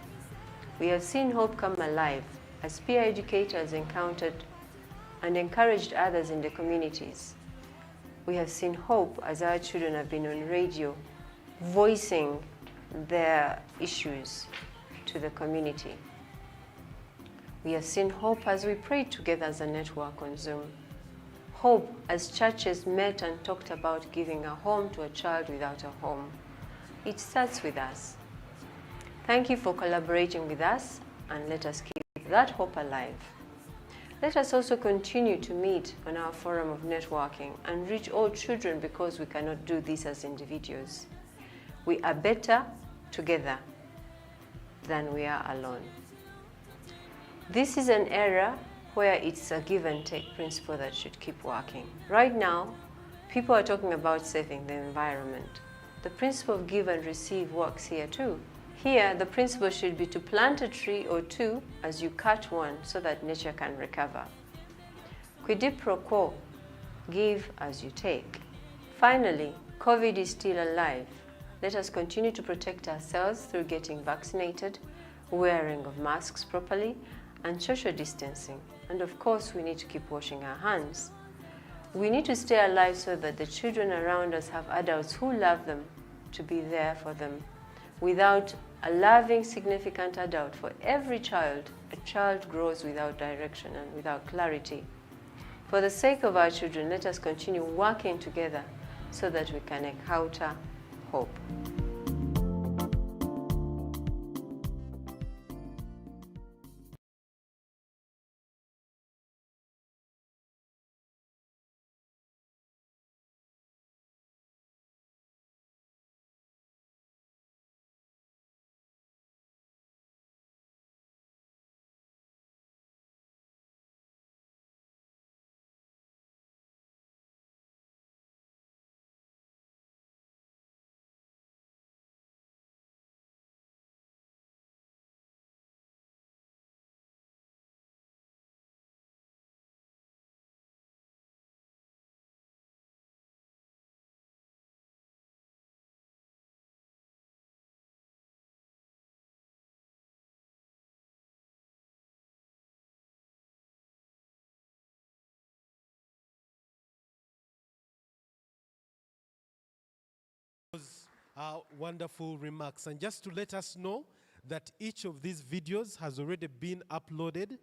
We have seen hope come alive as peer educators encountered and encouraged others in the communities. We have seen hope as our children have been on radio, voicing their issues to the community. We have seen hope as we prayed together as a network on Zoom. Hope as churches met and talked about giving a home to a child without a home. It starts with us. Thank you for collaborating with us, and let us keep that hope alive. Let us also continue to meet on our forum of networking and reach all children, because we cannot do this as individuals. We are better together than we are alone. This is an era where it's a give and take principle that should keep working. Right now, people are talking about saving the environment. The principle of give and receive works here too. Here, the principle should be to plant a tree or two as you cut one so that nature can recover. Quid pro quo, give as you take. Finally, COVID is still alive. Let us continue to protect ourselves through getting vaccinated, wearing of masks properly, and social distancing. And of course, we need to keep washing our hands. We need to stay alive so that the children around us have adults who love them to be there for them. Without a loving, significant adult for every child, a child grows without direction and without clarity. For the sake of our children, let us continue working together so that we can encounter hope. wonderful remarks. And just to let us know that each of these videos has already been uploaded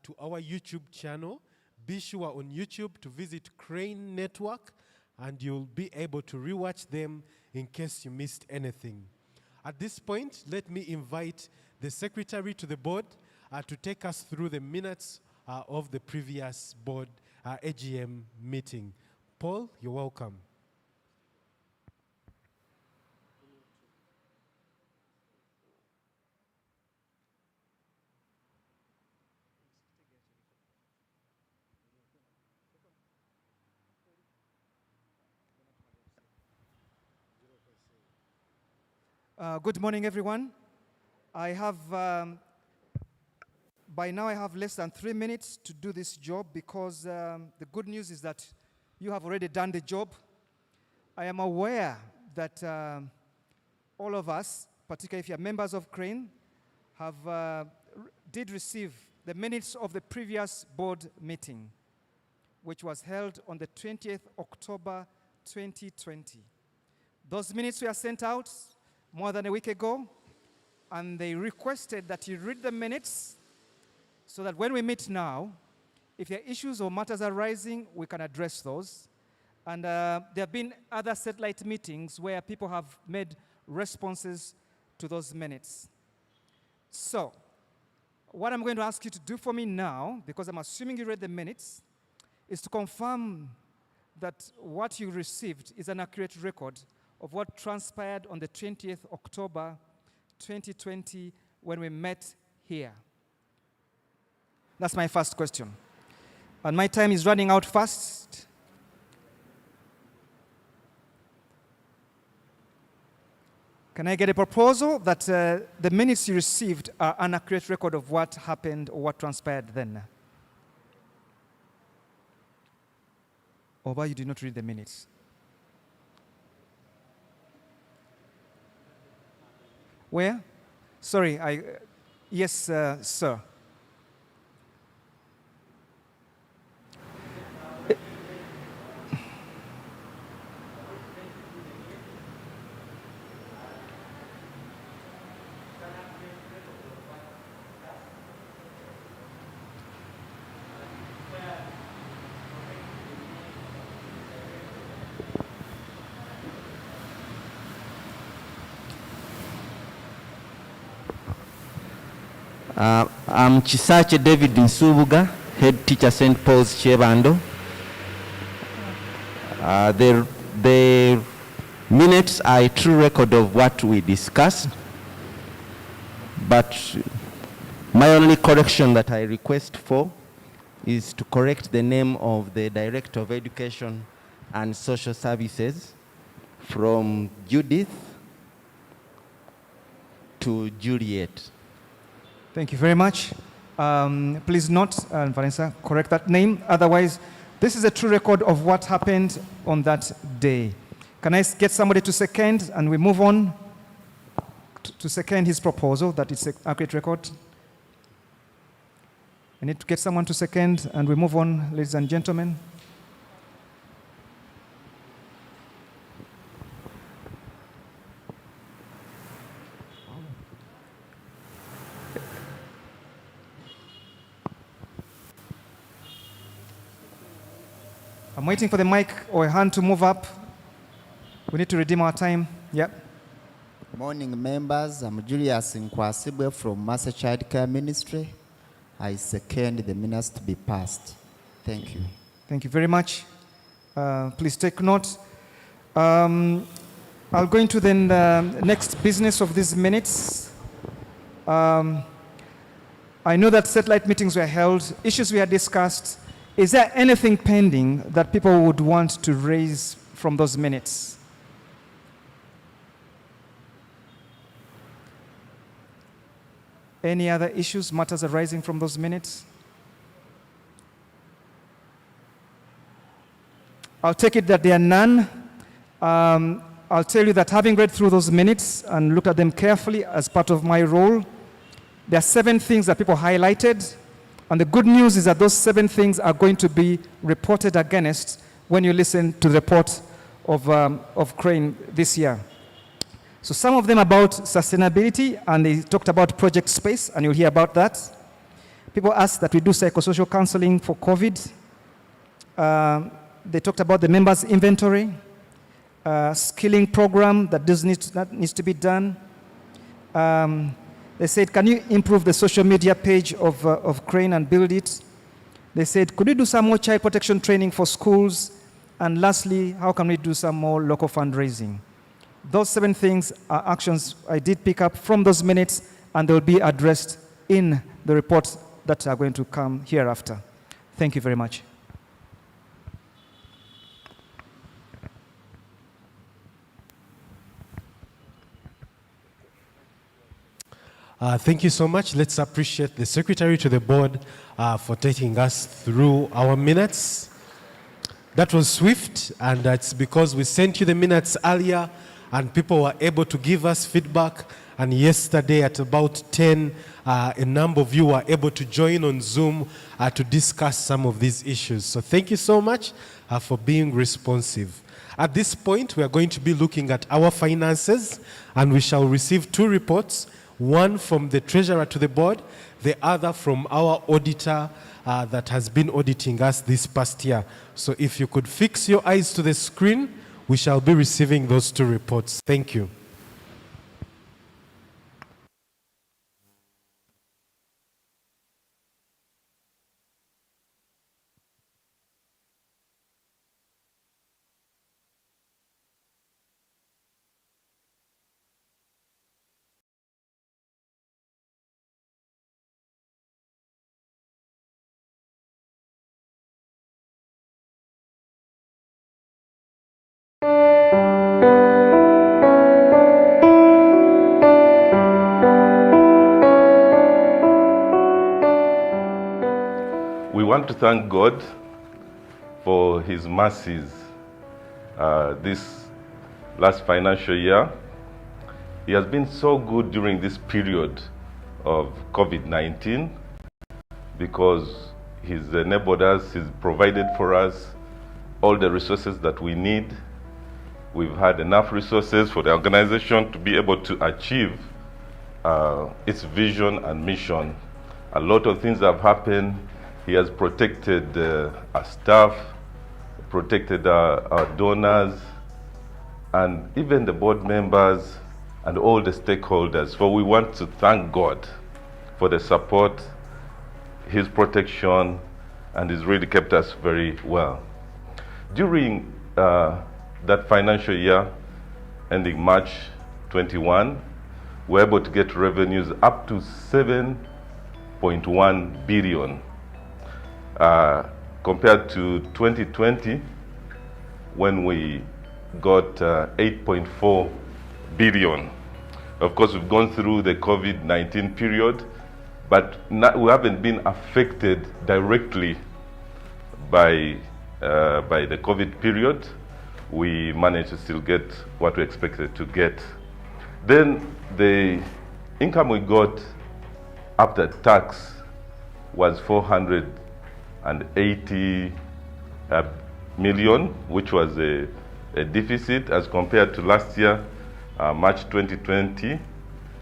to our YouTube channel. Be sure on YouTube to visit Crane Network, and you'll be able to rewatch them in case you missed anything. At this point, let me invite the secretary to the board to take us through the minutes of the previous board AGM meeting. Paul, you're welcome. Good morning, everyone. I have, by now I have less than 3 minutes to do this job because the good news is that you have already done the job. I am aware that all of us, particularly if you're members of Crane, did receive the minutes of the previous board meeting, which was held on the 20th October 2020. Those minutes were sent out more than a week ago, and they requested that you read the minutes so that when we meet now, if there are issues or matters arising, we can address those. And there have been other satellite meetings where people have made responses to those minutes. So, what I'm going to ask you to do for me now, because I'm assuming you read the minutes, is to confirm that what you received is an accurate record of what transpired on the 20th October 2020 when we met here. That's my first question. And my time is running out fast. Can I get a proposal that the minutes you received are an accurate record of what happened or what transpired then? Or why you did not read the minutes? Where? Sorry, yes, sir. I'm Chisache David Nsubuga, head teacher St. Paul's Chebando. The minutes are a true record of what we discussed, but my only correction that I request for is to correct the name of the Director of Education and Social Services from Judith to Juliet. Thank you very much. Please note, Vanessa, correct that name. Otherwise, this is a true record of what happened on that day. Can I get somebody to second and we move on to second his proposal that it's an accurate record? I need to get someone to second and we move on, ladies and gentlemen. I'm waiting for the mic or a hand to move up. We need to redeem our time. Yep. Morning, members. I'm Julius Nkwasibwe from Master Child Care Ministry. I second the minutes to be passed. Thank you. Thank you very much. Please take note. I'll go into the next business of these minutes. I know that satellite meetings were held, issues were discussed. Is there anything pending that people would want to raise from those minutes? Any other issues, matters arising from those minutes? I'll take it that there are none. I'll tell you that having read through those minutes and looked at them carefully as part of my role, there are 7 things that people highlighted. And the good news is that those 7 things are going to be reported against when you listen to the report of Crane this year. So some of them about sustainability, and they talked about project space, and you'll hear about that. People asked that we do psychosocial counseling for COVID. They talked about the members' inventory, skilling program that needs to be done. They said, can you improve the social media page of Crane and build it? They said, could we do some more child protection training for schools? And lastly, how can we do some more local fundraising? Those 7 things are actions I did pick up from those minutes, and they'll be addressed in the reports that are going to come hereafter. Thank you very much. Thank you so much. Let's appreciate the Secretary to the Board for taking us through our minutes. That was swift, and it's because we sent you the minutes earlier and people were able to give us feedback. And yesterday at about 10, a number of you were able to join on Zoom to discuss some of these issues. So thank you so much for being responsive. At this point, we are going to be looking at our finances, and we shall receive 2 reports, one from the Treasurer to the Board, the other from our auditor that has been auditing us this past year. So if you could fix your eyes to the screen, we shall be receiving those 2 reports. Thank you. We want to thank God for His mercies this last financial year. He has been so good during this period of COVID-19 because He's enabled us, He's provided for us all the resources that we need. We've had enough resources for the organization to be able to achieve its vision and mission. A lot of things have happened. He has protected our staff, protected our donors, and even the board members and all the stakeholders. So we want to thank God for the support, His protection, and He's really kept us very well. During that financial year ending March 21, we were able to get revenues up to 7.1 billion. Compared to 2020, when we got 8.4 billion. Of course, we've gone through the COVID-19 period, but we haven't been affected directly by the COVID period. We managed to still get what we expected to get. Then the income we got after tax was 480 million, which was a deficit as compared to last year, March 2020,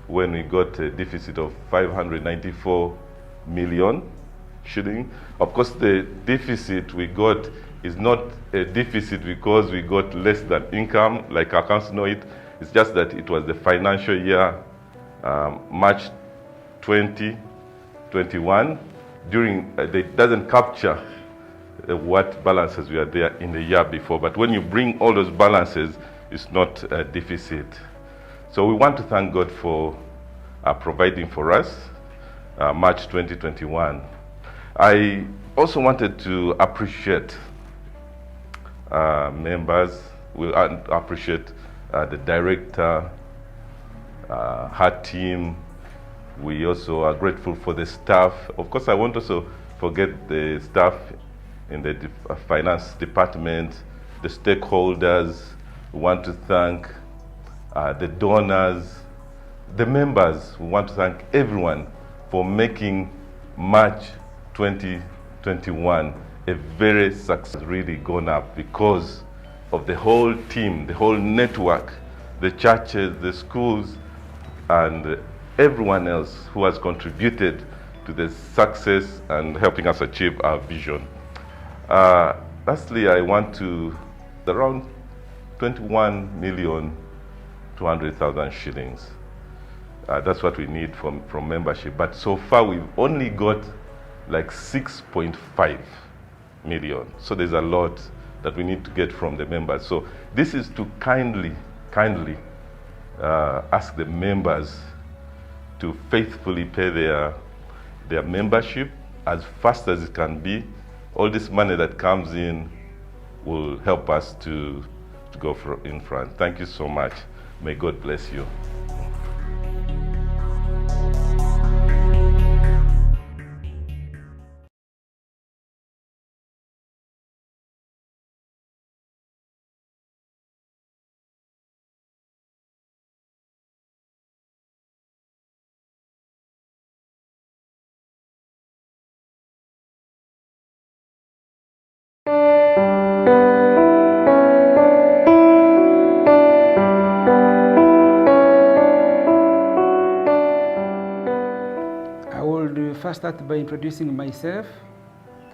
when we got a deficit of 594 million shilling. Of course, the deficit we got is not a deficit because we got less than income, like our council know it. It's just that it was the financial year, March 2021. During it doesn't capture what balances were there in the year before, but when you bring all those balances, it's not a deficit. So we want to thank God for providing for us March 2021. I also wanted to appreciate members. We appreciate the director, her team. We also are grateful for the staff. Of course, I won't also forget the staff in the finance department, the stakeholders. We want to thank the donors, the members. We want to thank everyone for making March 2021 a very successful, really gone up because of the whole team, the whole network the churches, the schools, and everyone else who has contributed to the success and helping us achieve our vision. Lastly, I want to, around 21,200,000 shillings. That's what we need from membership. But so far, we've only got like 6.5 million. So there's a lot that we need to get from the members. So this is to kindly ask the members to faithfully pay their membership as fast as it can be. All this money that comes in will help us to go in front. Thank you so much. May God bless you. I will first start by introducing myself.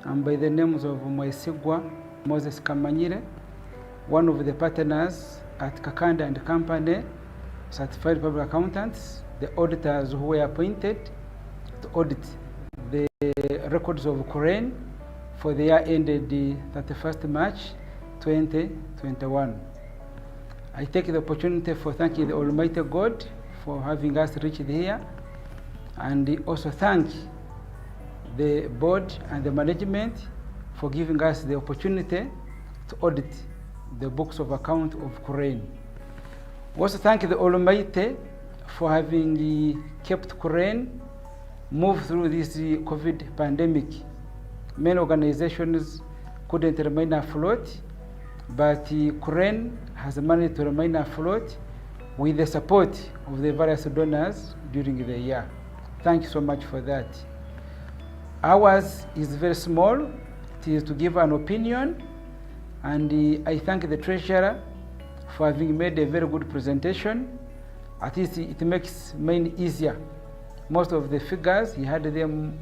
I'm by the names of Mwesigwa Moses Kamanyire, one of the partners at Kakanda and Company, certified public accountants, the auditors who were appointed to audit the records of Koren for the year ended the 31st March 2021. I take the opportunity for thanking the Almighty God for having us reached here, and also thank the board and the management for giving us the opportunity to audit the books of account of Koren. Also thank the Almighty for having kept Koren move through this COVID pandemic. Many organizations couldn't remain afloat, but Koren has managed to remain afloat with the support of the various donors during the year. Thank you so much for that. Ours is very small. It is to give an opinion, and I thank the treasurer for having made a very good presentation. At least it makes mine easier. Most of the figures, he had them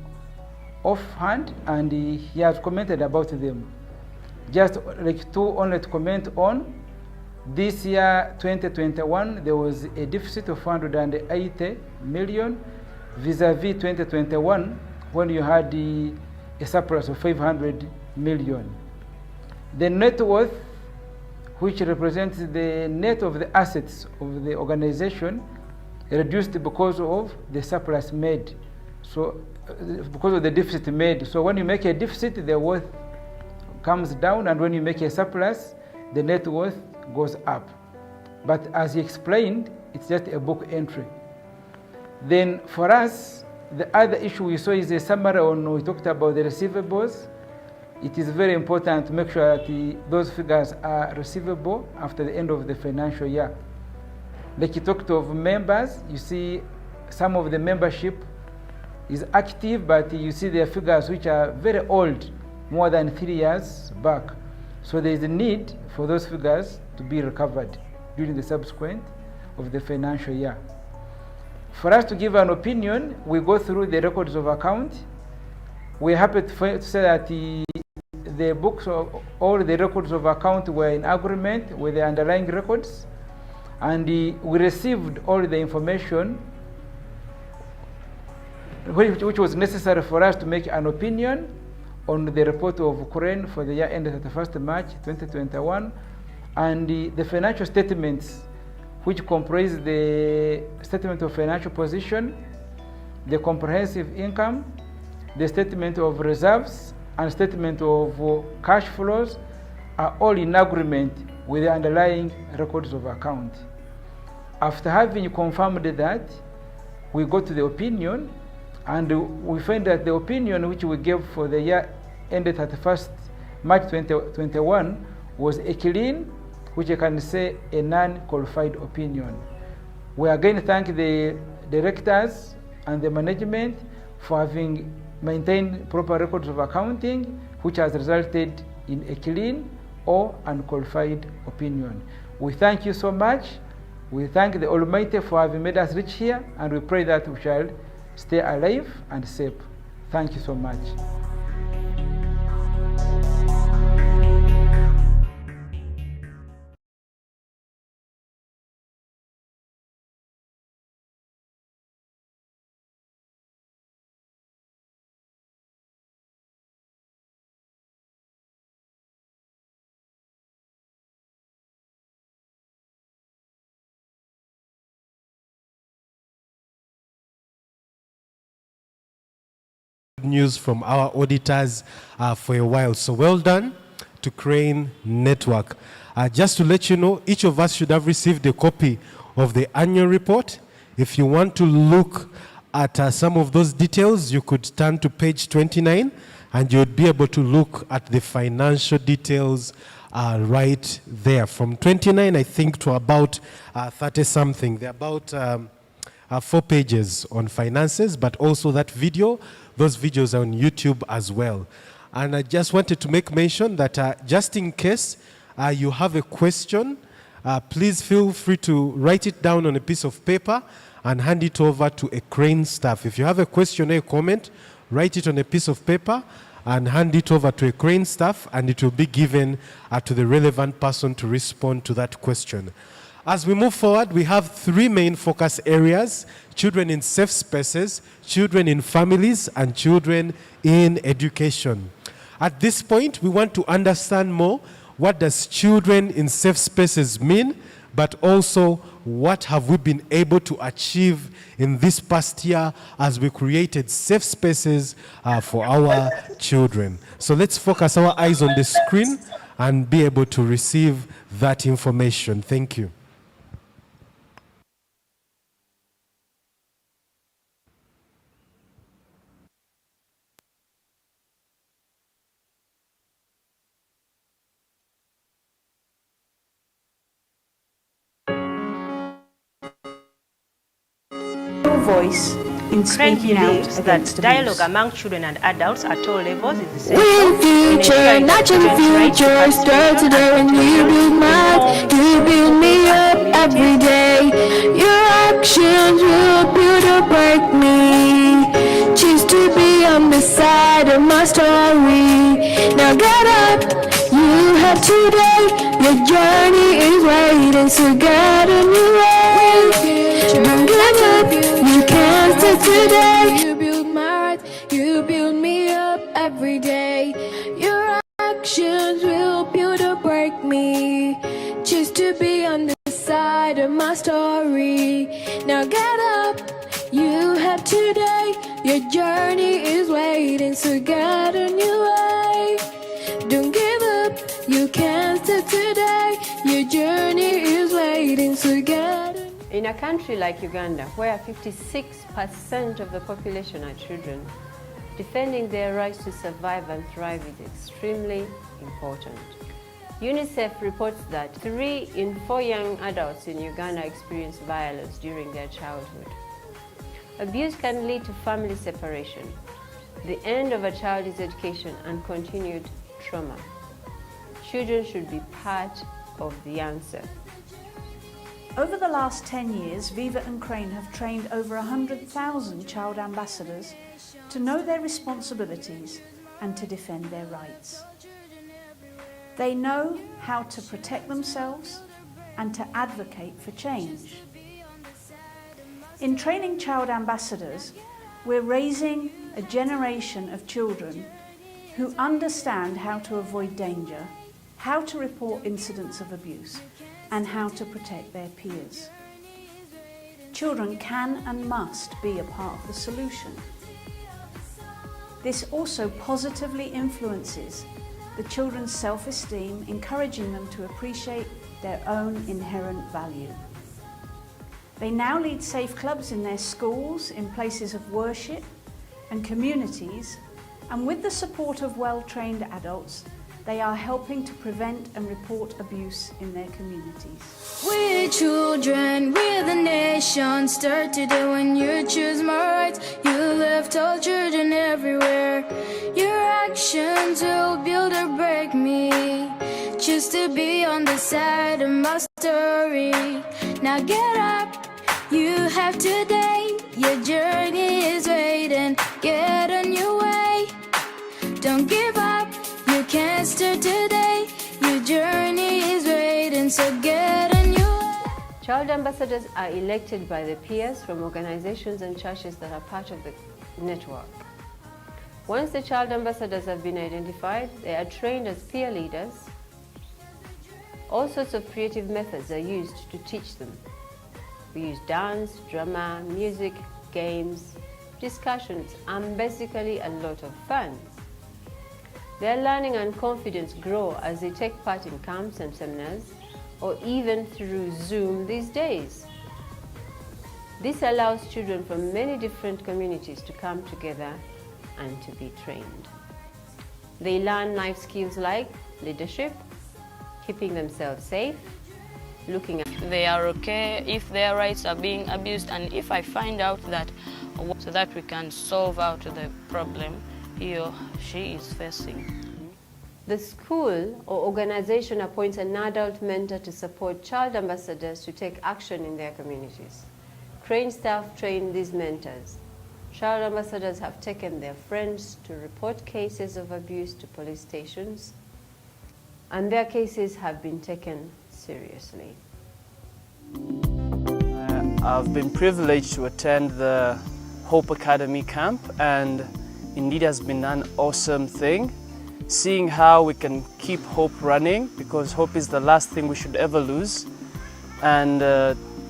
offhand, and he has commented about them. Just like only to comment on, this year, 2021, there was a deficit of 480 million vis-a-vis 2021, when you had a surplus of 500 million. The net worth, which represents the net of the assets of the organization, reduced because of the surplus made. So, because of the deficit made. So when you make a deficit, the worth comes down, and when you make a surplus, the net worth goes up. But as he explained, it's just a book entry. Then for us, the other issue we saw is a summary on, we talked about the receivables. It is very important to make sure that those figures are receivable after the end of the financial year. Like you talked of members, you see some of the membership is active, but you see their figures which are very old, more than 3 years back. So there is a need for those figures to be recovered during the subsequent of the financial year. For us to give an opinion, we go through the records of account. We're happy to say that the books of all the records of account were in agreement with the underlying records, and we received all the information which was necessary for us to make an opinion on the report of Koren for the year ended 31st March 2021, and the financial statements, which comprise the statement of financial position, the comprehensive income, the statement of reserves, and statement of cash flows, are all in agreement with the underlying records of account. After having confirmed that, we go to the opinion, and we find that the opinion which we gave for the year ended 31st March 2021 was a clean, which I can say a non-qualified opinion. We again thank the directors and the management for having maintained proper records of accounting, which has resulted in a clean or unqualified opinion. We thank you so much, We thank the Almighty for having made us reach here, and we pray that we shall stay alive and safe. Thank you so much. News from our auditors for a while. So well done to Crane Network. Just to let you know, each of us should have received a copy of the annual report. If you want to look at some of those details, you could turn to page 29 and you'd be able to look at the financial details right there. From 29, I think, to about 30 something. They're about 4 pages on finances, but also that video. Those videos are on YouTube as well. And I just wanted to make mention that just in case you have a question, please feel free to write it down on a piece of paper and hand it over to a Crane staff. If you have a question or a comment, write it on a piece of paper and hand it over to a Crane staff, and it will be given to the relevant person to respond to that question. As we move forward, we have 3 main focus areas: children in safe spaces, children in families, and children in education. At this point, we want to understand more what does children in safe spaces mean, but also what have we been able to achieve in this past year as we created safe spaces for our children. So let's focus our eyes on the screen and be able to receive that information. Thank you. Voice in speaking out against dialogue among children and adults at all levels is We're future, not your future. Start today when you build mine. You build me up every day. Your actions will build or break me. Choose to be on the side of my story. Now get up, you have today. Your journey is waiting, so get a new way. Don't give up, you can't stay today. You build my right, you build me up every day. Your actions will build or break me. Choose to be on the side of my story. Now get up, you have today. Your journey is waiting, so get a new way. Don't give up, you can't stay today. Your journey is waiting, so get a In a country like Uganda, where 56% of the population are children, defending their rights to survive and thrive is extremely important. UNICEF reports that 3 in 4 young adults in Uganda experience violence during their childhood. Abuse can lead to family separation, the end of a child's education, and continued trauma. Children should be part of the answer. Over the last 10 years, Viva and Crane have trained over 100,000 child ambassadors to know their responsibilities and to defend their rights. They know how to protect themselves and to advocate for change. In training child ambassadors, we're raising a generation of children who understand how to avoid danger, how to report incidents of abuse, and how to protect their peers. Children can and must be a part of the solution. This also positively influences the children's self-esteem, encouraging them to appreciate their own inherent value. They now lead safe clubs in their schools, in places of worship and communities, and with the support of well-trained adults, they are helping to prevent and report abuse in their communities. We're children, we're the nation. Start today when you choose my rights. You lift all children everywhere. Your actions will build or break me. choose to be on the side of my story. Now get up, you have today. Your journey is waiting. Get on your way. Don't give up, you can't start today. Your journey is waiting, so get on your way. Child ambassadors are elected by the peers from organizations and churches that are part of the network. Once the child ambassadors have been identified, they are trained as peer leaders. All sorts of creative methods are used to teach them. We use dance, drama, music, games, discussions, and basically a lot of fun. Their learning and confidence grow as they take part in camps and seminars, or even through Zoom these days. This allows children from many different communities to come together and to be trained. They learn life skills like leadership, keeping themselves safe, looking at they are okay if their rights are being abused, and if I find out that, so that we can solve out the problem he or she is facing. The school or organization appoints an adult mentor to support child ambassadors to take action in their communities. Crane staff train these mentors. Child ambassadors have taken their friends to report cases of abuse to police stations, and their cases have been taken seriously. I've been privileged to attend the Hope Academy camp, and indeed has been an awesome thing. Seeing how we can keep hope running, because hope is the last thing we should ever lose. And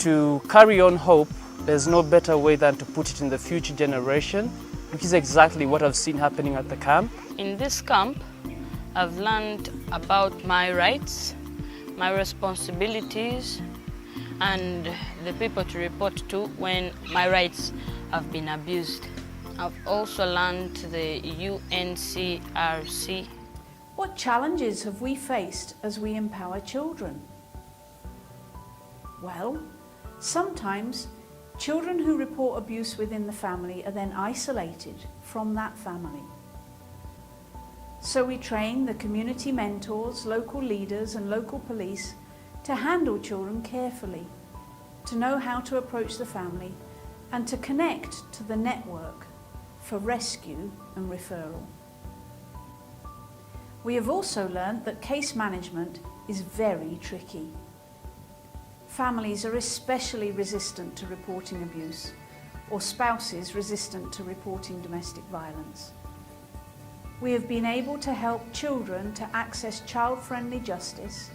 to carry on hope, there's no better way than to put it in the future generation, which is exactly what I've seen happening at the camp. In this camp, I've learned about my rights, my responsibilities, and the people to report to when my rights have been abused. I've also learned the UNCRC. What challenges have we faced as we empower children? Well, sometimes children who report abuse within the family are then isolated from that family. So we train the community mentors, local leaders and local police to handle children carefully, to know how to approach the family and to connect to the network for rescue and referral. We have also learned that case management is very tricky. Families are especially resistant to reporting abuse, or spouses resistant to reporting domestic violence. We have been able to help children to access child-friendly justice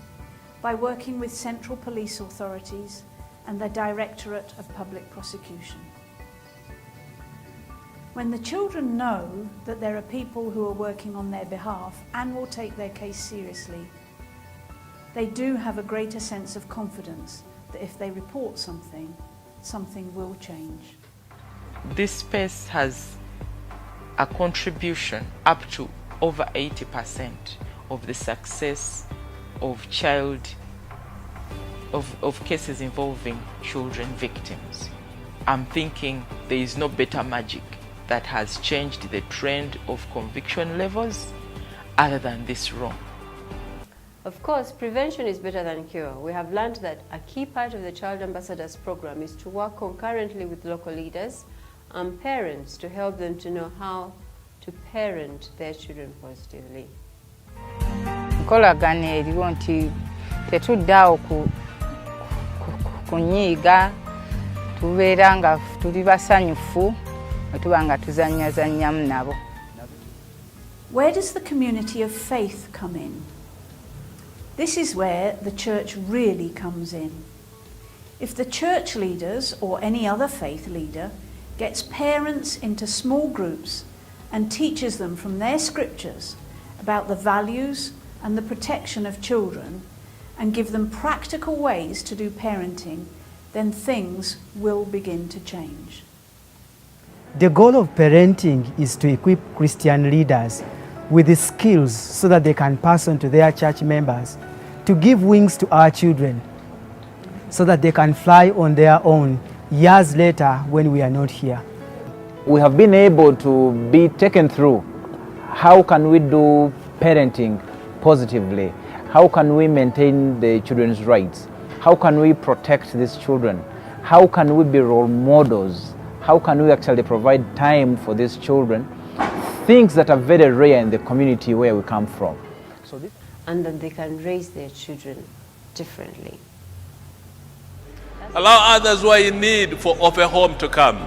by working with central police authorities and the Directorate of Public Prosecution. When the children know that there are people who are working on their behalf and will take their case seriously, they do have a greater sense of confidence that if they report something, something will change. This space has a contribution up to over 80% of the success of cases involving children victims. I'm thinking there is no better magic that has changed the trend of conviction levels other than this room. Of course, prevention is better than cure. We have learned that a key part of the Child Ambassadors program is to work concurrently with local leaders and parents to help them to know how to parent their children positively. Nkolagana eriwo nti tetuddawo kunyiiga, tubeera nga tuli basanyufu tuba nga tuzannyazannyamu nabo. Where does the community of faith come in? This is where the church really comes in. If the church leaders or any other faith leader gets parents into small groups and teaches them from their scriptures about the values and the protection of children and give them practical ways to do parenting, then things will begin to change. The goal of parenting is to equip Christian leaders with the skills so that they can pass on to their church members, to give wings to our children so that they can fly on their own years later when we are not here. We have been able to be taken through how can we do parenting positively? How can we maintain the children's rights? How can we protect these children? How can we be role models? How can we actually provide time for these children? Things that are very rare in the community where we come from. And that they can raise their children differently. Allow others who are in need of a home to come,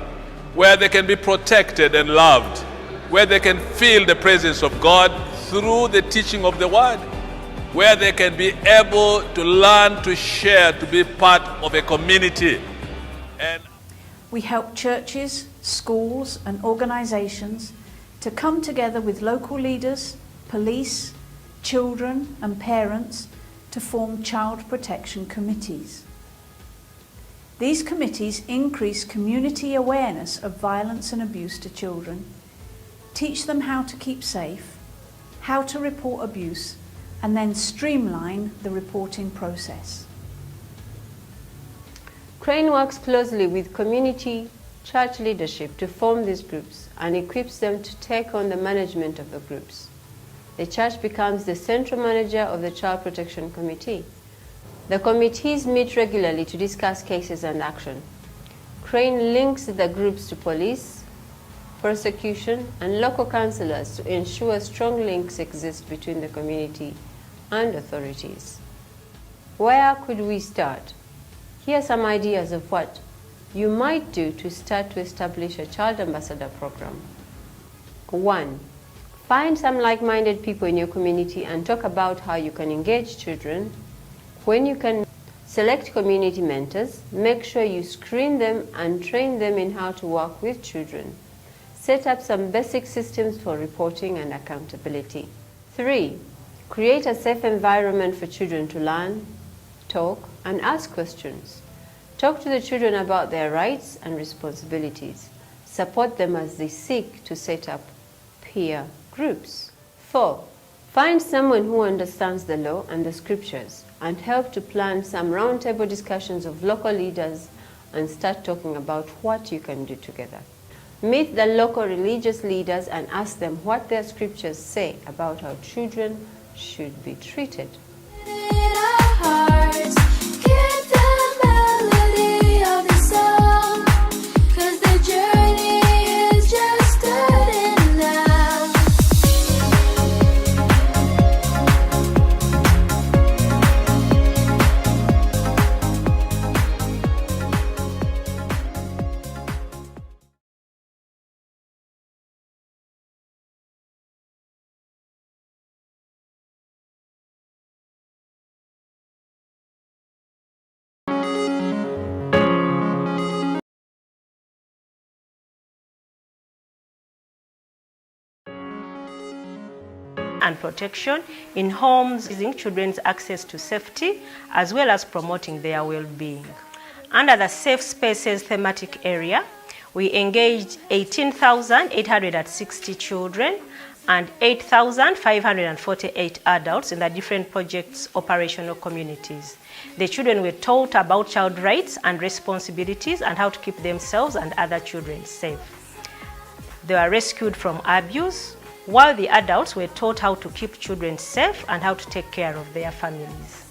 where they can be protected and loved, where they can feel the presence of God through the teaching of the Word, where they can be able to learn to share, to be part of a community. And we help churches, schools and organisations to come together with local leaders, police, children and parents to form child protection committees. These committees increase community awareness of violence and abuse to children, teach them how to keep safe, how to report abuse, and then streamline the reporting process. Crane works closely with community church leadership to form these groups and equips them to take on the management of the groups. The church becomes the central manager of the Child Protection Committee. The committees meet regularly to discuss cases and action. Crane links the groups to police, prosecution, and local councillors to ensure strong links exist between the community and authorities. Where could we start? Here are some ideas of what you might do to start to establish a child ambassador program. 1. Find some like-minded people in your community and talk about how you can engage children. When you can select community mentors, make sure you screen them and train them in how to work with children. Set up some basic systems for reporting and accountability. 3. Create a safe environment for children to learn, talk, and ask questions. Talk to the children about their rights and responsibilities. Support them as they seek to set up peer groups. 4. Find someone who understands the law and the scriptures and help to plan some roundtable discussions of local leaders and start talking about what you can do together. Meet the local religious leaders and ask them what their scriptures say about how children should be treated. And protection in homes, using children's access to safety, as well as promoting their well-being. Under the Safe Spaces thematic area, we engaged 18,860 children and 8,548 adults in the different projects' operational communities. The children were taught about child rights and responsibilities and how to keep themselves and other children safe. They were rescued from abuse, while the adults were taught how to keep children safe and how to take care of their families.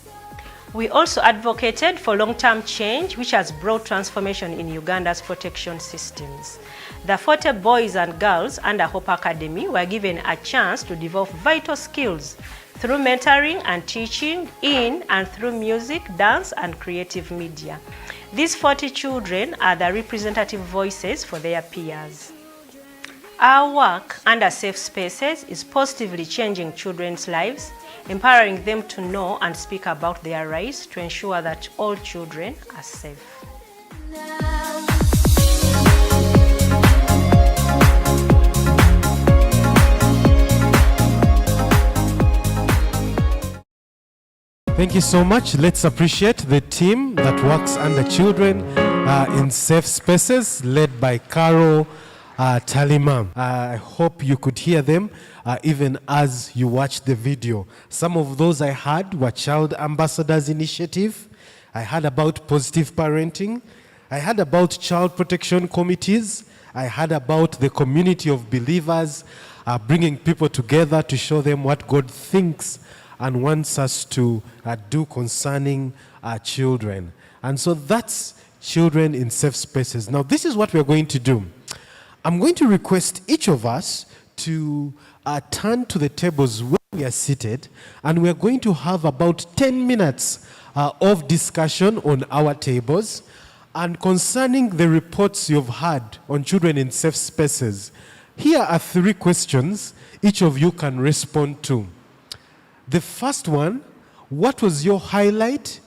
We also advocated for long-term change, which has brought transformation in Uganda's protection systems. The 40 boys and girls under Hope Academy were given a chance to develop vital skills through mentoring and teaching in and through music, dance, and creative media. These 40 children are the representative voices for their peers. Our work under Safe Spaces is positively changing children's lives, empowering them to know and speak about their rights to ensure that all children are safe. Thank you so much. Let's appreciate the team that works under children in Safe Spaces, led by Carol Talimam. I hope you could hear them even as you watch the video. Some of those I heard were Child Ambassadors Initiative. I heard about positive parenting. I heard about child protection committees. I heard about the community of believers bringing people together to show them what God thinks and wants us to do concerning our children. And so that's children in safe spaces. Now, this is what we're going to do. I'm going to request each of us to turn to the tables where we are seated, and we're going to have about 10 minutes of discussion on our tables. And concerning the reports you've had on children in safe spaces, here are 3 questions each of you can respond to. The first one, what was your highlight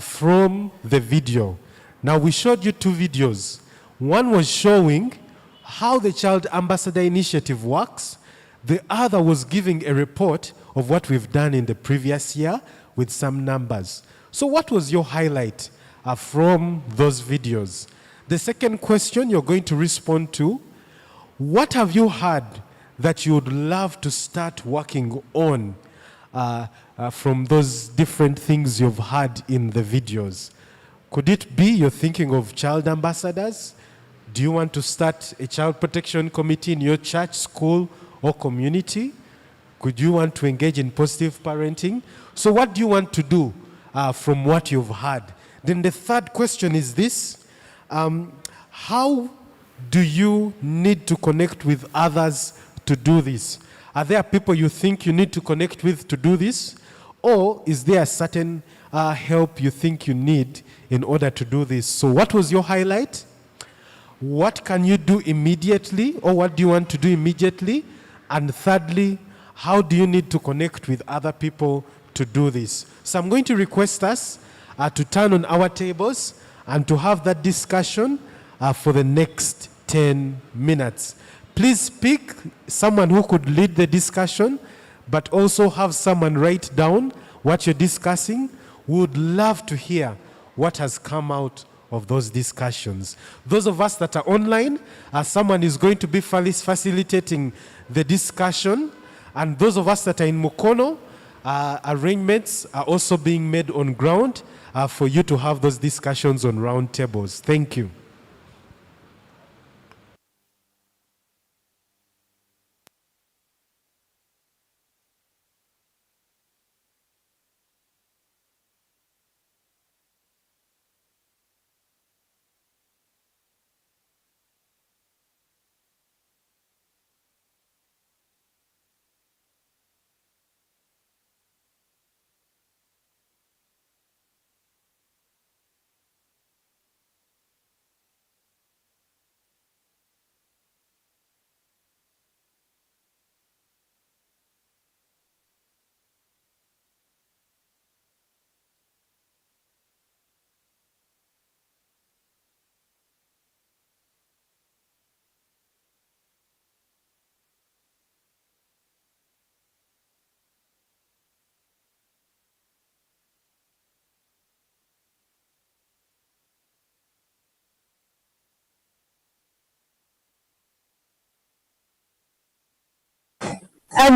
from the video? Now, we showed you 2 videos. One was showing how the Child Ambassador Initiative works. The other was giving a report of what we've done in the previous year with some numbers. So what was your highlight from those videos? The second question you're going to respond to, what have you heard that you would love to start working on from those different things you've had in the videos? Could it be you're thinking of child ambassadors? Do you want to start a child protection committee in your church, school, or community? Could you want to engage in positive parenting? So what do you want to do from what you've heard? Then the third question is this: how do you need to connect with others to do this? Are there people you think you need to connect with to do this? Or is there a certain help you think you need in order to do this? So what was your highlight? What can you do immediately, or what do you want to do immediately? And thirdly, how do you need to connect with other people to do this? So I'm going to request us to turn on our tables and to have that discussion for the next 10 minutes. Please pick someone who could lead the discussion, but also have someone write down what you're discussing. We would love to hear what has come out of those discussions. Those of us that are online, someone is going to be facilitating the discussion. And those of us that are in Mukono, arrangements are also being made on ground for you to have those discussions on round tables. Thank you.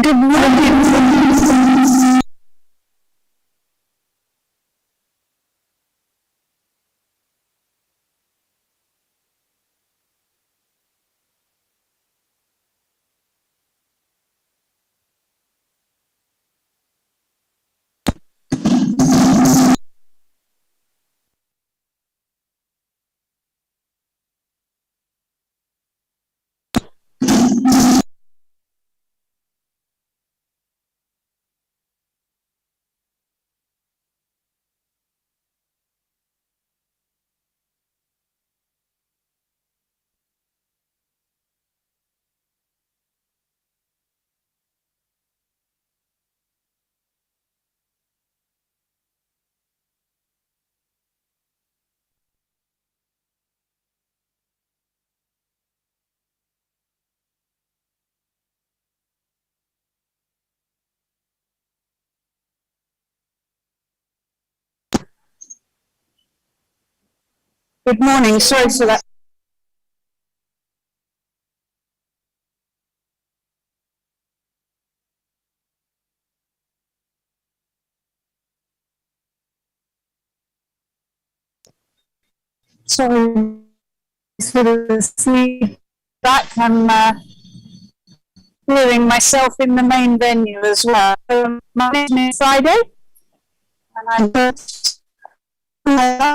Good morning. Good morning. Sorry for that. Sorry for the feedback. I'm hearing myself in the main venue as well. My name is Friday, and I'm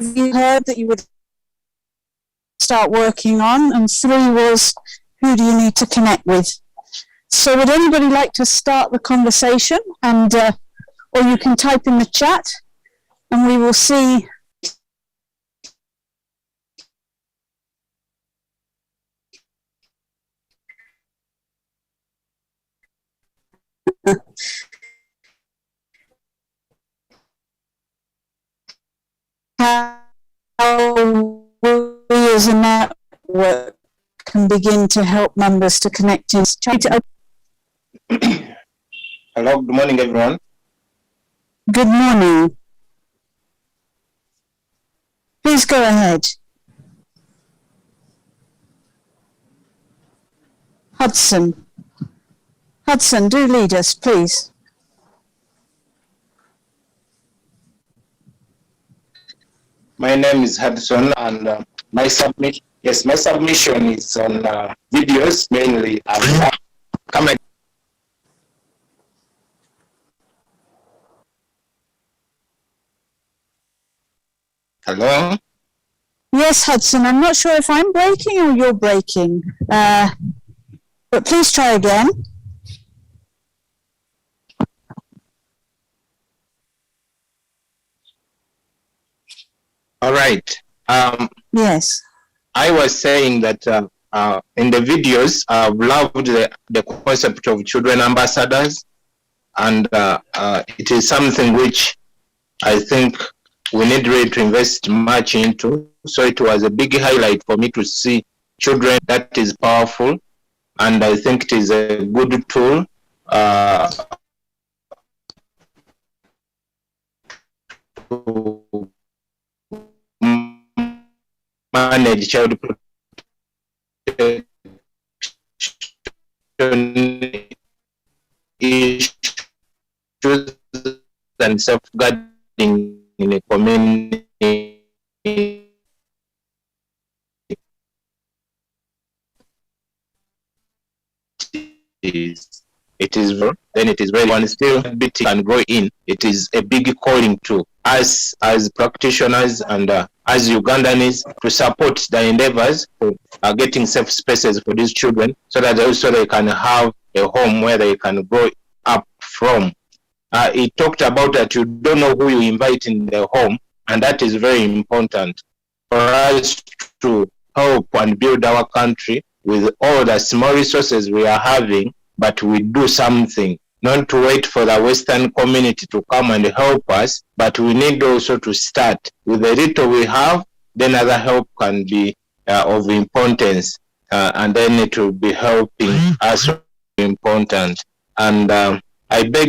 you heard that you would start working on, and 3 was who do you need to connect with. So would anybody like to start the conversation, and or you can type in the chat and we will see. How we as a network can begin to help members to connect in. Hello, good morning, everyone. Good morning. Please go ahead. Hudson. Hudson, do lead us, please. My name is Hudson, and my submission is on videos mainly. Come and hello. Yes, Hudson. I'm not sure if I'm breaking or you're breaking, but please try again. All right. Yes. I was saying that in the videos, I've loved the concept of children ambassadors, and it is something which I think we need really to invest much into. So it was a big highlight for me to see children. That is powerful, and I think it is a good tool to manage child protection issues and safeguarding in a community. It is very one still bit and grow in. It is a big calling to us as practitioners and as Ugandans to support the endeavors for getting safe spaces for these children, so that also they can have a home where they can grow up from. He talked about that you don't know who you invite in the home, and that is very important for us to help and build our country with all the small resources we are having, but we do something, not to wait for the Western community to come and help us, but we need also to start with the little we have, then other help can be of importance, and then it will be helping us important. And I beg